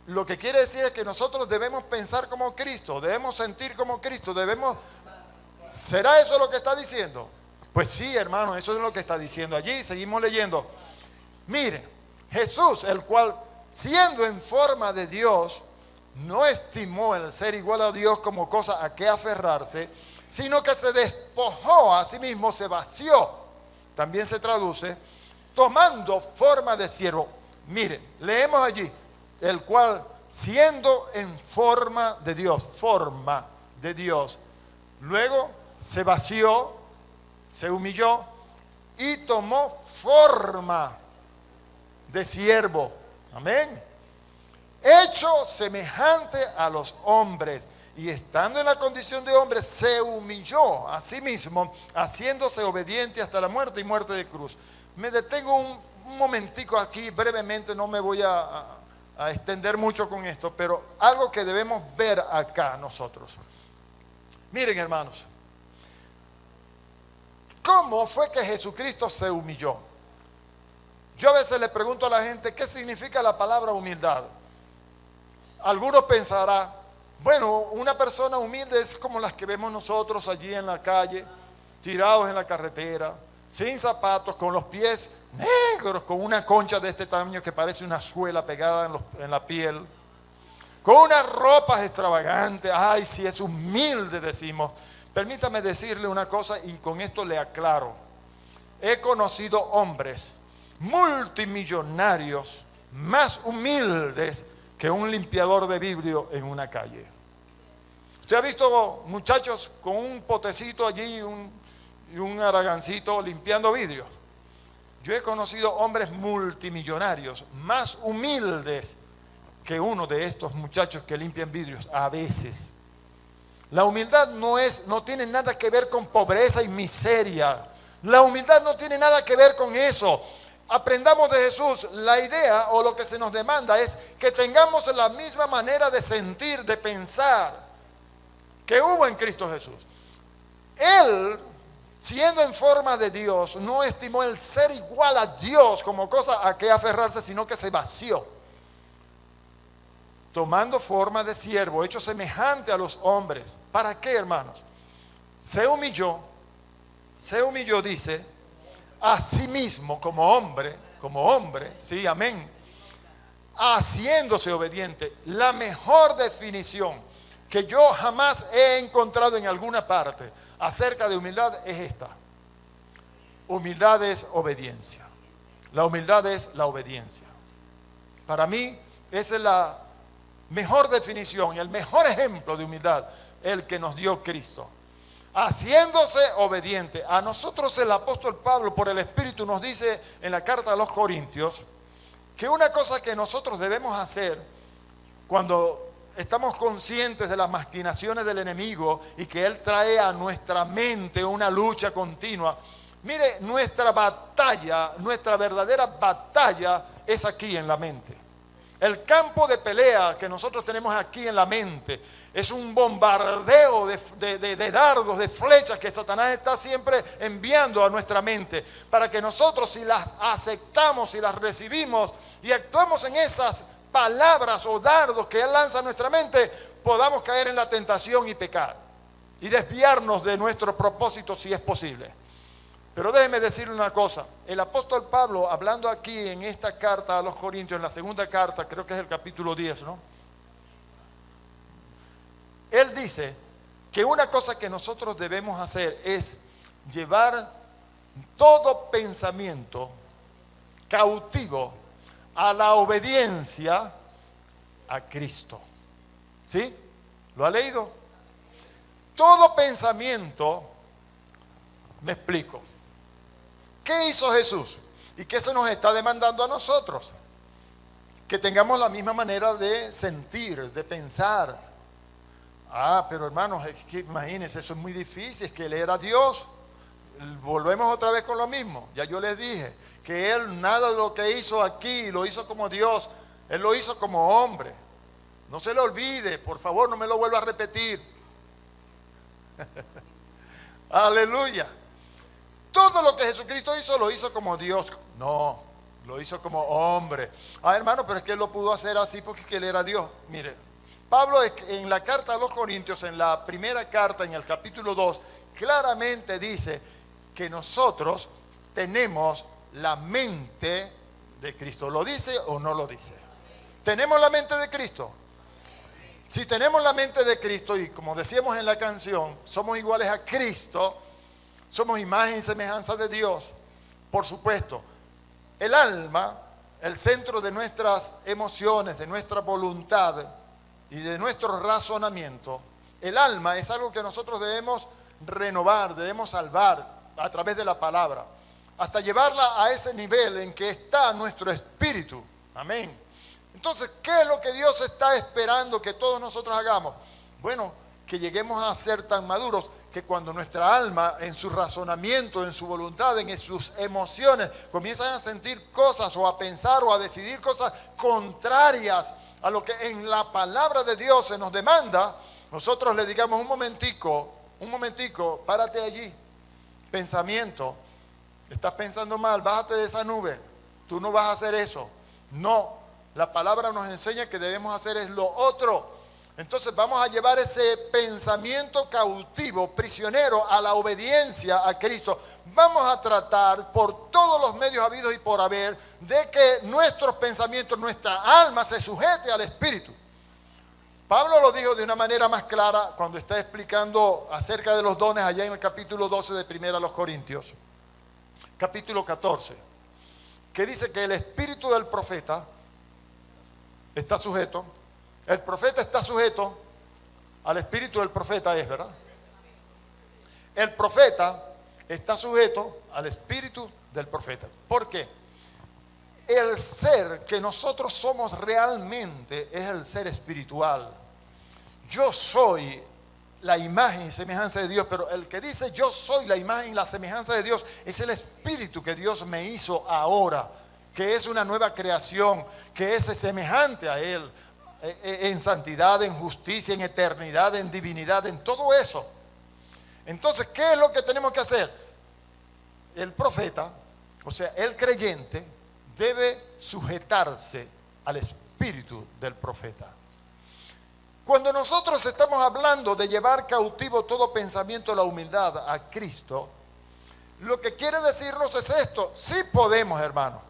Lo que quiere decir es que nosotros debemos pensar como Cristo, debemos sentir como Cristo, debemos... ¿Será eso lo que está diciendo? Pues sí, hermano, eso es lo que está diciendo allí. Seguimos leyendo. Mire, Jesús, el cual, siendo en forma de Dios, no estimó el ser igual a Dios como cosa a que aferrarse, sino que se despojó a sí mismo, se vació. También se traduce, tomando forma de siervo. Mire, leemos allí, el cual, siendo en forma de Dios, luego se vació, se humilló y tomó forma de siervo. Amén. Hecho semejante a los hombres, y estando en la condición de hombre, se humilló a sí mismo, haciéndose obediente hasta la muerte y muerte de cruz. Me detengo un momentico aquí, brevemente, no me voy a extender mucho con esto, pero algo que debemos ver acá nosotros. Miren, hermanos, ¿cómo fue que Jesucristo se humilló? Yo a veces le pregunto a la gente, ¿qué significa la palabra humildad? Algunos pensarán, bueno, una persona humilde es como las que vemos nosotros allí en la calle, tirados en la carretera, sin zapatos, con los pies negros, con una concha de este tamaño que parece una suela pegada en la piel, con unas ropas extravagantes. Ay, si es humilde, decimos. Permítame decirle una cosa y con esto le aclaro. He conocido hombres multimillonarios más humildes que un limpiador de vidrio en una calle. ¿Usted ha visto muchachos con un potecito allí y un aragancito limpiando vidrios? Yo he conocido hombres multimillonarios más humildes que uno de estos muchachos que limpian vidrios a veces. La humildad no tiene nada que ver con pobreza y miseria. La humildad no tiene nada que ver con eso. Aprendamos de Jesús. La idea o lo que se nos demanda es que tengamos la misma manera de sentir, de pensar que hubo en Cristo Jesús. Él, siendo en forma de Dios, no estimó el ser igual a Dios como cosa a que aferrarse, sino que se vació, tomando forma de siervo, hecho semejante a los hombres. ¿Para qué, hermanos? Se humilló, dice, a sí mismo como hombre, sí, amén, haciéndose obediente. La mejor definición que yo jamás he encontrado en alguna parte acerca de humildad es esta. Humildad es obediencia. La humildad es la obediencia. Para mí, esa es la mejor definición y el mejor ejemplo de humildad, el que nos dio Cristo. Haciéndose obediente. A nosotros el apóstol Pablo por el Espíritu nos dice en la carta a los Corintios que una cosa que nosotros debemos hacer cuando estamos conscientes de las maquinaciones del enemigo y que él trae a nuestra mente una lucha continua. Mire, nuestra batalla, nuestra verdadera batalla es aquí en la mente. El campo de pelea que nosotros tenemos aquí en la mente es un bombardeo de dardos, de flechas que Satanás está siempre enviando a nuestra mente para que nosotros, si las aceptamos, si las recibimos y actuamos en esas palabras o dardos que él lanza a nuestra mente, podamos caer en la tentación y pecar. y desviarnos de nuestro propósito si es posible. Pero déjeme decirle una cosa, el apóstol Pablo, hablando aquí en esta carta a los Corintios, en la segunda carta, creo que es el capítulo 10, ¿no? Él dice que una cosa que nosotros debemos hacer es llevar todo pensamiento cautivo a la obediencia a Cristo. ¿Sí? ¿Lo ha leído? Todo pensamiento, me explico. ¿Qué hizo Jesús? ¿Y qué se nos está demandando a nosotros? Que tengamos la misma manera de sentir, de pensar. Pero hermanos, es que imagínense, eso es muy difícil, es que Él era Dios. Volvemos otra vez con lo mismo. Ya yo les dije que Él nada de lo que hizo aquí lo hizo como Dios, Él lo hizo como hombre. No se lo olvide, por favor, no me lo vuelva a repetir. Aleluya. Todo lo que Jesucristo hizo lo hizo como Dios. No, lo hizo como hombre. Hermano, pero es que Él lo pudo hacer así porque Él era Dios. Mire, Pablo en la carta a los Corintios, en la primera carta, en el capítulo 2, claramente dice que nosotros tenemos la mente de Cristo. ¿Lo dice o no lo dice? ¿Tenemos la mente de Cristo? Si tenemos la mente de Cristo y como decíamos en la canción, somos iguales a Cristo, somos imagen y semejanza de Dios, por supuesto. El alma, el centro de nuestras emociones, de nuestra voluntad y de nuestro razonamiento, el alma es algo que nosotros debemos renovar, debemos salvar a través de la palabra, hasta llevarla a ese nivel en que está nuestro espíritu. Amén. Entonces, ¿qué es lo que Dios está esperando que todos nosotros hagamos? Bueno, que lleguemos a ser tan maduros que cuando nuestra alma, en su razonamiento, en su voluntad, en sus emociones, comienzan a sentir cosas o a pensar o a decidir cosas contrarias a lo que en la palabra de Dios se nos demanda, nosotros le digamos un momentico, párate allí. Pensamiento, estás pensando mal, bájate de esa nube, tú no vas a hacer eso. No, la palabra nos enseña que debemos hacer es lo otro. Entonces vamos a llevar ese pensamiento cautivo, prisionero, a la obediencia a Cristo. Vamos a tratar por todos los medios habidos y por haber de que nuestros pensamientos, nuestra alma se sujete al Espíritu. Pablo lo dijo de una manera más clara cuando está explicando acerca de los dones allá en el capítulo 12 de Primera a los Corintios, capítulo 14, que dice que el espíritu del profeta está sujeto, el profeta está sujeto al espíritu del profeta, es verdad. El profeta está sujeto al espíritu del profeta. ¿Por qué? El ser que nosotros somos realmente es el ser espiritual. Yo soy la imagen y semejanza de Dios, pero el que dice yo soy la imagen y la semejanza de Dios es el espíritu que Dios me hizo ahora, que es una nueva creación, que es semejante a Él en santidad, en justicia, en eternidad, en divinidad, en todo eso. Entonces, ¿qué es lo que tenemos que hacer? El profeta, o sea, el creyente, debe sujetarse al espíritu del profeta. Cuando nosotros estamos hablando de llevar cautivo todo pensamiento a la humildad a Cristo, lo que quiere decirnos es esto: sí podemos, hermano.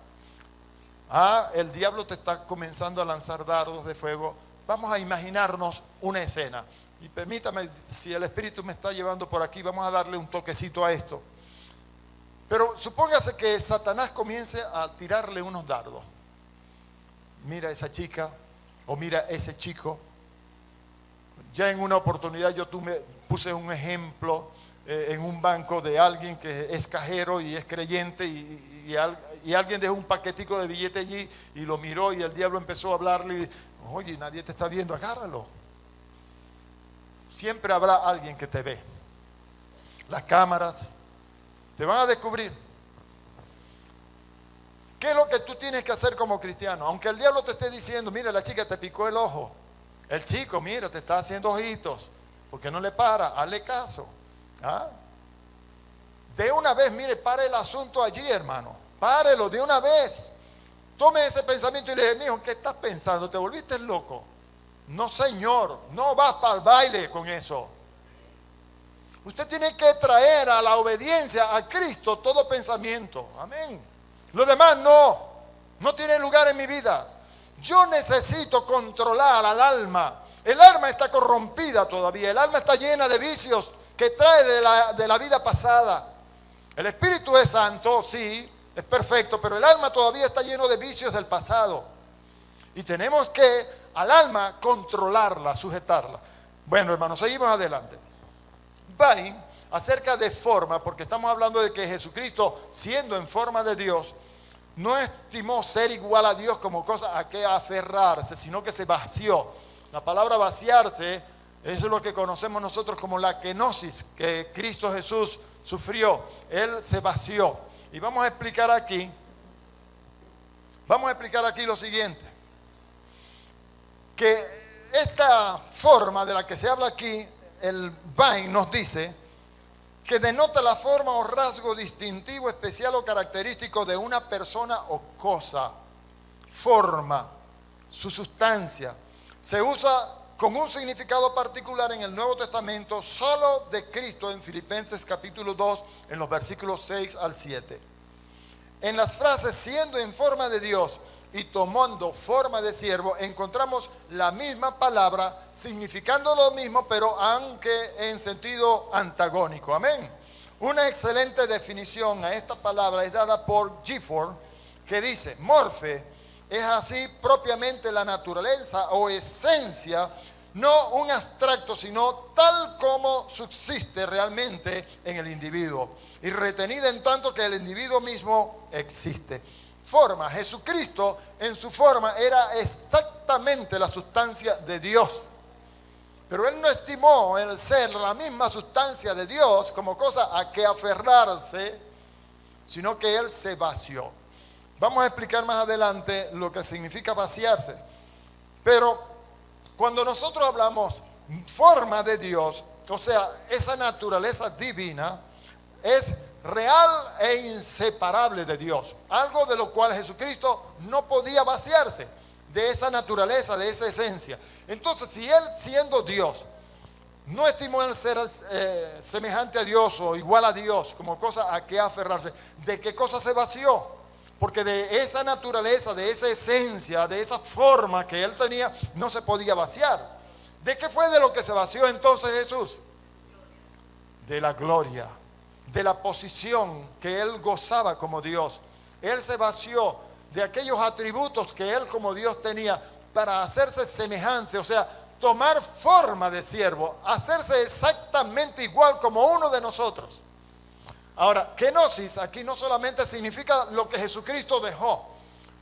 El diablo te está comenzando a lanzar dardos de fuego. Vamos a imaginarnos una escena. Y permítame, si el Espíritu me está llevando por aquí, vamos a darle un toquecito a esto. Pero supóngase que Satanás comience a tirarle unos dardos. Mira a esa chica o mira a ese chico. Ya en una oportunidad me puse un ejemplo en un banco de alguien que es cajero y es creyente y alguien dejó un paquetico de billete allí y lo miró y el diablo empezó a hablarle. Oye, nadie te está viendo, agárralo. Siempre habrá alguien que te ve. Las cámaras te van a descubrir. ¿Qué es lo que tú tienes que hacer como cristiano? Aunque el diablo te esté diciendo, mira, la chica te picó el ojo. El chico, mira, te está haciendo ojitos. ¿Por qué no le para? Hazle caso. De una vez, mire, pare el asunto allí, hermano. Párelo de una vez. Tome ese pensamiento y le dice, mijo, ¿qué estás pensando? ¿Te volviste loco? No, señor, no vas para el baile con eso. Usted tiene que traer a la obediencia a Cristo todo pensamiento. Amén. Lo demás no tiene lugar en mi vida. Yo necesito controlar al alma. El alma está corrompida todavía. El alma está llena de vicios que trae de la vida pasada. El Espíritu es santo, sí, es perfecto, pero el alma todavía está lleno de vicios del pasado. Y tenemos que al alma controlarla, sujetarla. Bueno, hermanos, seguimos adelante. Bain, acerca de forma, porque estamos hablando de que Jesucristo, siendo en forma de Dios, no estimó ser igual a Dios como cosa a que aferrarse, sino que se vació. La palabra vaciarse, eso es lo que conocemos nosotros como la kenosis, que Cristo Jesús sufrió. Él se vació. Y vamos a explicar aquí lo siguiente. Que esta forma de la que se habla aquí, el Bain nos dice que denota la forma o rasgo distintivo, especial o característico de una persona o cosa. Forma, su sustancia. Se usa con un significado particular en el Nuevo Testamento solo de Cristo en Filipenses capítulo 2, en los versículos 6 al 7. En las frases siendo en forma de Dios y tomando forma de siervo, encontramos la misma palabra, significando lo mismo, pero aunque en sentido antagónico. Amén. Una excelente definición a esta palabra es dada por Gifford, que dice: morfe es así propiamente la naturaleza o esencia, no un abstracto, sino tal como subsiste realmente en el individuo, y retenida en tanto que el individuo mismo existe. Forma, Jesucristo en su forma era exactamente la sustancia de Dios, pero Él no estimó el ser la misma sustancia de Dios como cosa a que aferrarse, sino que Él se vació. Vamos a explicar más adelante lo que significa vaciarse, pero cuando nosotros hablamos forma de Dios, o sea, esa naturaleza divina es real e inseparable de Dios, algo de lo cual Jesucristo no podía vaciarse, de esa naturaleza, de esa esencia. Entonces, si Él, siendo Dios, no estimó el ser semejante a Dios o igual a Dios como cosa a que aferrarse, ¿de qué cosa se vació? Porque de esa naturaleza, de esa esencia, de esa forma que Él tenía, no se podía vaciar. ¿De qué fue de lo que se vació entonces Jesús? De la gloria, de la posición que Él gozaba como Dios. Él se vació de aquellos atributos que Él como Dios tenía para hacerse semejante, o sea, tomar forma de siervo, hacerse exactamente igual como uno de nosotros. Ahora, kenosis aquí no solamente significa lo que Jesucristo dejó,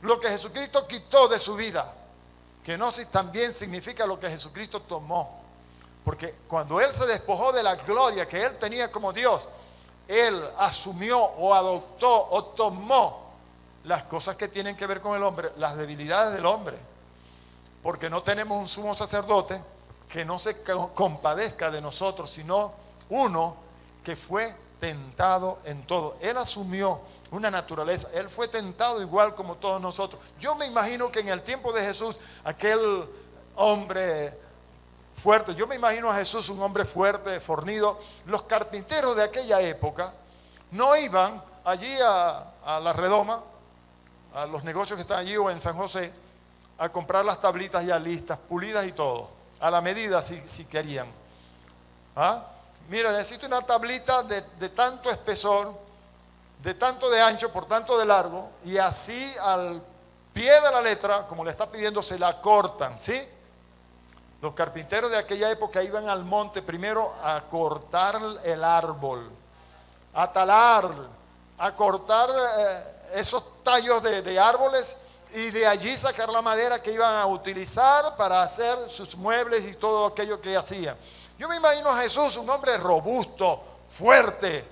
lo que Jesucristo quitó de su vida. Kenosis también significa lo que Jesucristo tomó. Porque cuando Él se despojó de la gloria que Él tenía como Dios, Él asumió o adoptó o tomó las cosas que tienen que ver con el hombre, las debilidades del hombre. Porque no tenemos un sumo sacerdote que no se compadezca de nosotros, sino uno que fue tentado en todo. Él asumió una naturaleza, Él fue tentado igual como todos nosotros. Yo me imagino que en el tiempo de Jesús, aquel hombre fuerte, yo me imagino a Jesús un hombre fuerte, fornido. Los carpinteros de aquella época no iban allí a la redoma, a los negocios que están allí o en San José, a comprar las tablitas ya listas, pulidas y todo, a la medida si querían. ¿Ah? Mira, necesito una tablita de tanto espesor, de tanto de ancho, por tanto de largo, y así al pie de la letra, como le está pidiendo, se la cortan, ¿sí? Los carpinteros de aquella época iban al monte primero a cortar el árbol, a talar, a cortar esos tallos de árboles, y de allí sacar la madera que iban a utilizar para hacer sus muebles y todo aquello que hacían. Yo me imagino a Jesús, un hombre robusto, fuerte,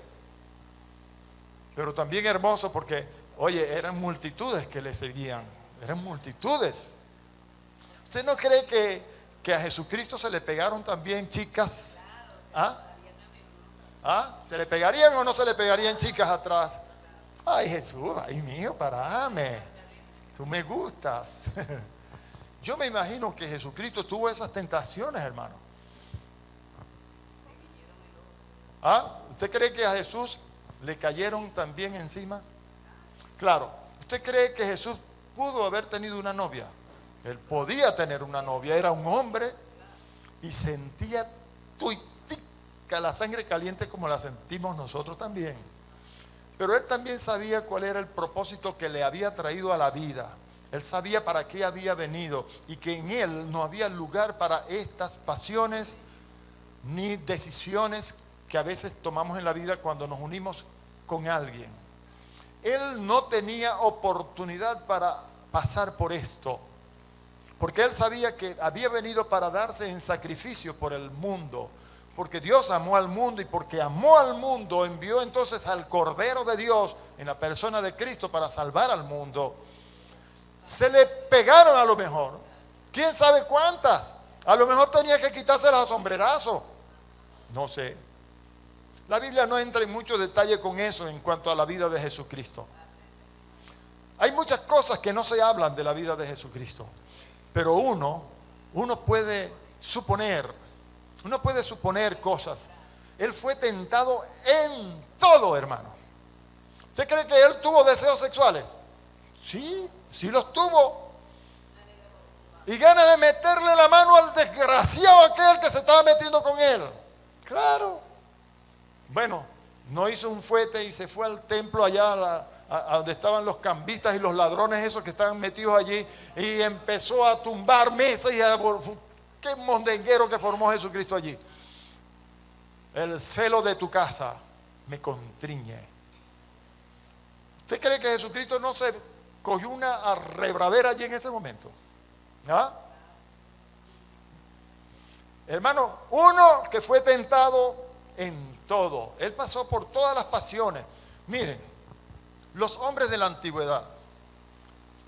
pero también hermoso porque, oye, eran multitudes que le seguían, eran multitudes. ¿Usted no cree que a Jesucristo se le pegaron también chicas? ¿Ah? ¿Ah? ¿Se le pegarían o no se le pegarían chicas atrás? Ay, Jesús, ay mío, parame, tú me gustas. Yo me imagino que Jesucristo tuvo esas tentaciones, hermano. ¿Ah? ¿Usted cree que a Jesús le cayeron también encima? Claro. ¿Usted cree que Jesús pudo haber tenido una novia? Él podía tener una novia, era un hombre y sentía tuitica la sangre caliente como la sentimos nosotros también. Pero él también sabía cuál era el propósito que le había traído a la vida. Él sabía para qué había venido y que en él no había lugar para estas pasiones ni decisiones que a veces tomamos en la vida cuando nos unimos con alguien. Él no tenía oportunidad para pasar por esto, porque él sabía que había venido para darse en sacrificio por el mundo, porque Dios amó al mundo y porque amó al mundo envió entonces al Cordero de Dios en la persona de Cristo para salvar al mundo. Se le pegaron a lo mejor, quién sabe cuántas, a lo mejor tenía que quitárselas a sombrerazo, no sé. La Biblia no entra en mucho detalle con eso en cuanto a la vida de Jesucristo. Hay muchas cosas que no se hablan de la vida de Jesucristo, pero uno puede suponer cosas. Él fue tentado en todo, hermano. ¿Usted cree que él tuvo deseos sexuales? Sí, sí los tuvo. Y ganas de meterle la mano al desgraciado aquel que se estaba metiendo con él. Claro. Bueno, no hizo un fuete y se fue al templo allá a donde estaban los cambistas y los ladrones esos que estaban metidos allí y empezó a tumbar mesas y qué mondenguero que formó Jesucristo allí. El celo de tu casa me constriñe. ¿Usted cree que Jesucristo no se cogió una arrebradera allí en ese momento? ¿Ah? Hermano, uno que fue tentado en todo. Él pasó por todas las pasiones. Miren, los hombres de la antigüedad,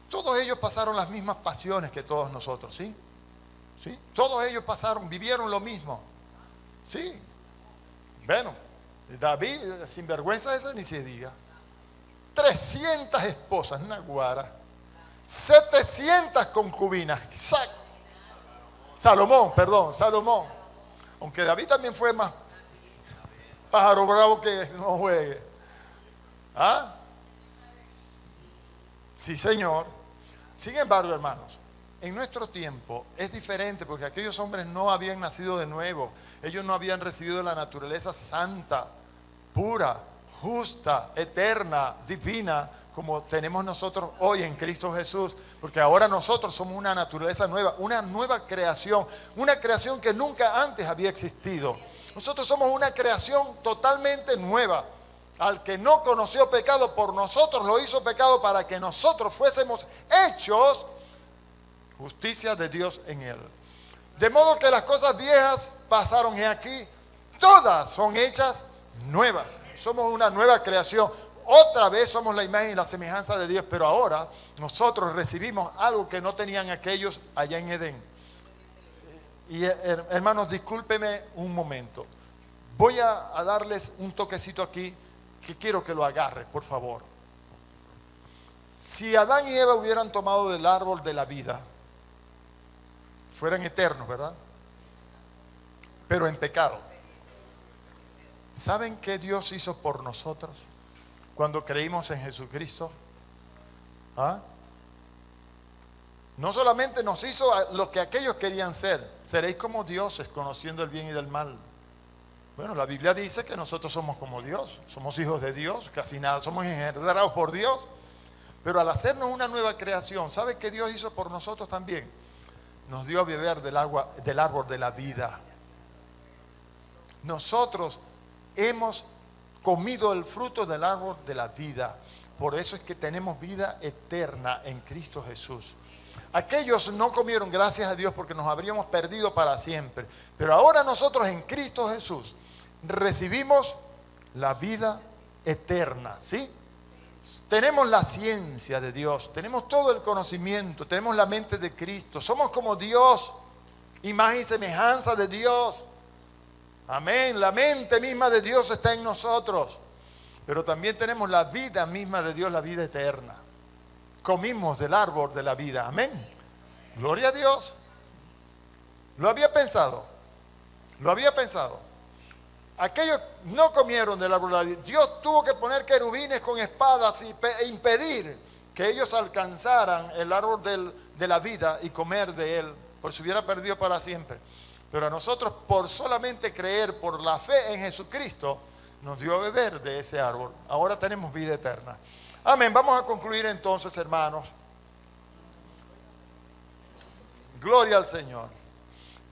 todos ellos pasaron las mismas pasiones que todos nosotros, ¿sí? ¿Sí? Todos ellos vivieron lo mismo. Sí. Bueno, David, sin vergüenza esa ni se diga. 300 esposas, naguara. 700 concubinas. Salomón. Aunque David también fue más pájaro bravo que no juegue. ¿Ah? Sí, señor. Sin embargo, hermanos, en nuestro tiempo es diferente porque aquellos hombres no habían nacido de nuevo. Ellos no habían recibido la naturaleza santa, pura, justa, eterna, divina, como tenemos nosotros hoy en Cristo Jesús. Porque ahora nosotros somos una naturaleza nueva, una nueva creación, una creación que nunca antes había existido. Nosotros somos una creación totalmente nueva. Al que no conoció pecado, por nosotros lo hizo pecado para que nosotros fuésemos hechos justicia de Dios en él. De modo que las cosas viejas pasaron y aquí todas son hechas nuevas. Somos una nueva creación. Otra vez somos la imagen y la semejanza de Dios, pero ahora nosotros recibimos algo que no tenían aquellos allá en Edén. Y hermanos, discúlpeme un momento. Voy a darles un toquecito aquí que quiero que lo agarre, por favor. Si Adán y Eva hubieran tomado del árbol de la vida, fueran eternos, ¿verdad? Pero en pecado. ¿Saben qué Dios hizo por nosotros cuando creímos en Jesucristo? ¿Ah? No solamente nos hizo lo que aquellos querían ser. Seréis como dioses, conociendo el bien y del mal. Bueno, la Biblia dice que nosotros somos como Dios. Somos hijos de Dios, casi nada. Somos engendrados por Dios. Pero al hacernos una nueva creación, ¿sabe qué Dios hizo por nosotros también? Nos dio a beber del árbol de la vida. Nosotros hemos comido el fruto del árbol de la vida. Por eso es que tenemos vida eterna en Cristo Jesús. Aquellos no comieron, gracias a Dios, porque nos habríamos perdido para siempre. Pero ahora nosotros en Cristo Jesús recibimos la vida eterna, ¿sí? Tenemos la ciencia de Dios, tenemos todo el conocimiento, tenemos la mente de Cristo. Somos como Dios, imagen y semejanza de Dios. Amén, la mente misma de Dios está en nosotros. Pero también tenemos la vida misma de Dios, la vida eterna. Comimos del árbol de la vida, amén. Gloria a Dios. Lo había pensado. aquellos no comieron del árbol de la vida. Dios tuvo que poner querubines con espadas e impedir que ellos alcanzaran el árbol de la vida y comer de él, por si hubiera perdido para siempre. Pero a nosotros, por solamente creer por la fe en Jesucristo, nos dio a beber de ese árbol. Ahora tenemos vida eterna. Amén. Vamos a concluir entonces, hermanos. Gloria al Señor.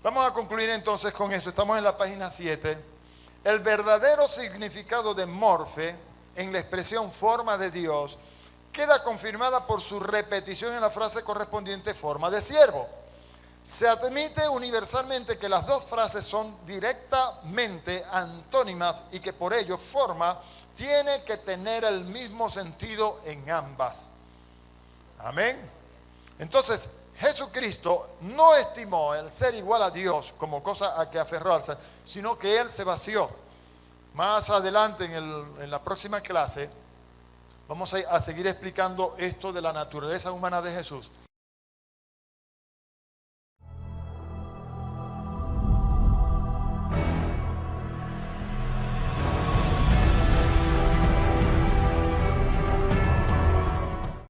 Vamos a concluir entonces con esto. Estamos en la página 7. El verdadero significado de morfe en la expresión forma de Dios queda confirmada por su repetición en la frase correspondiente forma de siervo. Se admite universalmente que las dos frases son directamente antónimas y que por ello forma tiene que tener el mismo sentido en ambas. Amén. Entonces, Jesucristo no estimó el ser igual a Dios como cosa a que aferrarse, sino que Él se vació. Más adelante en la próxima clase vamos a seguir explicando esto de la naturaleza humana de Jesús.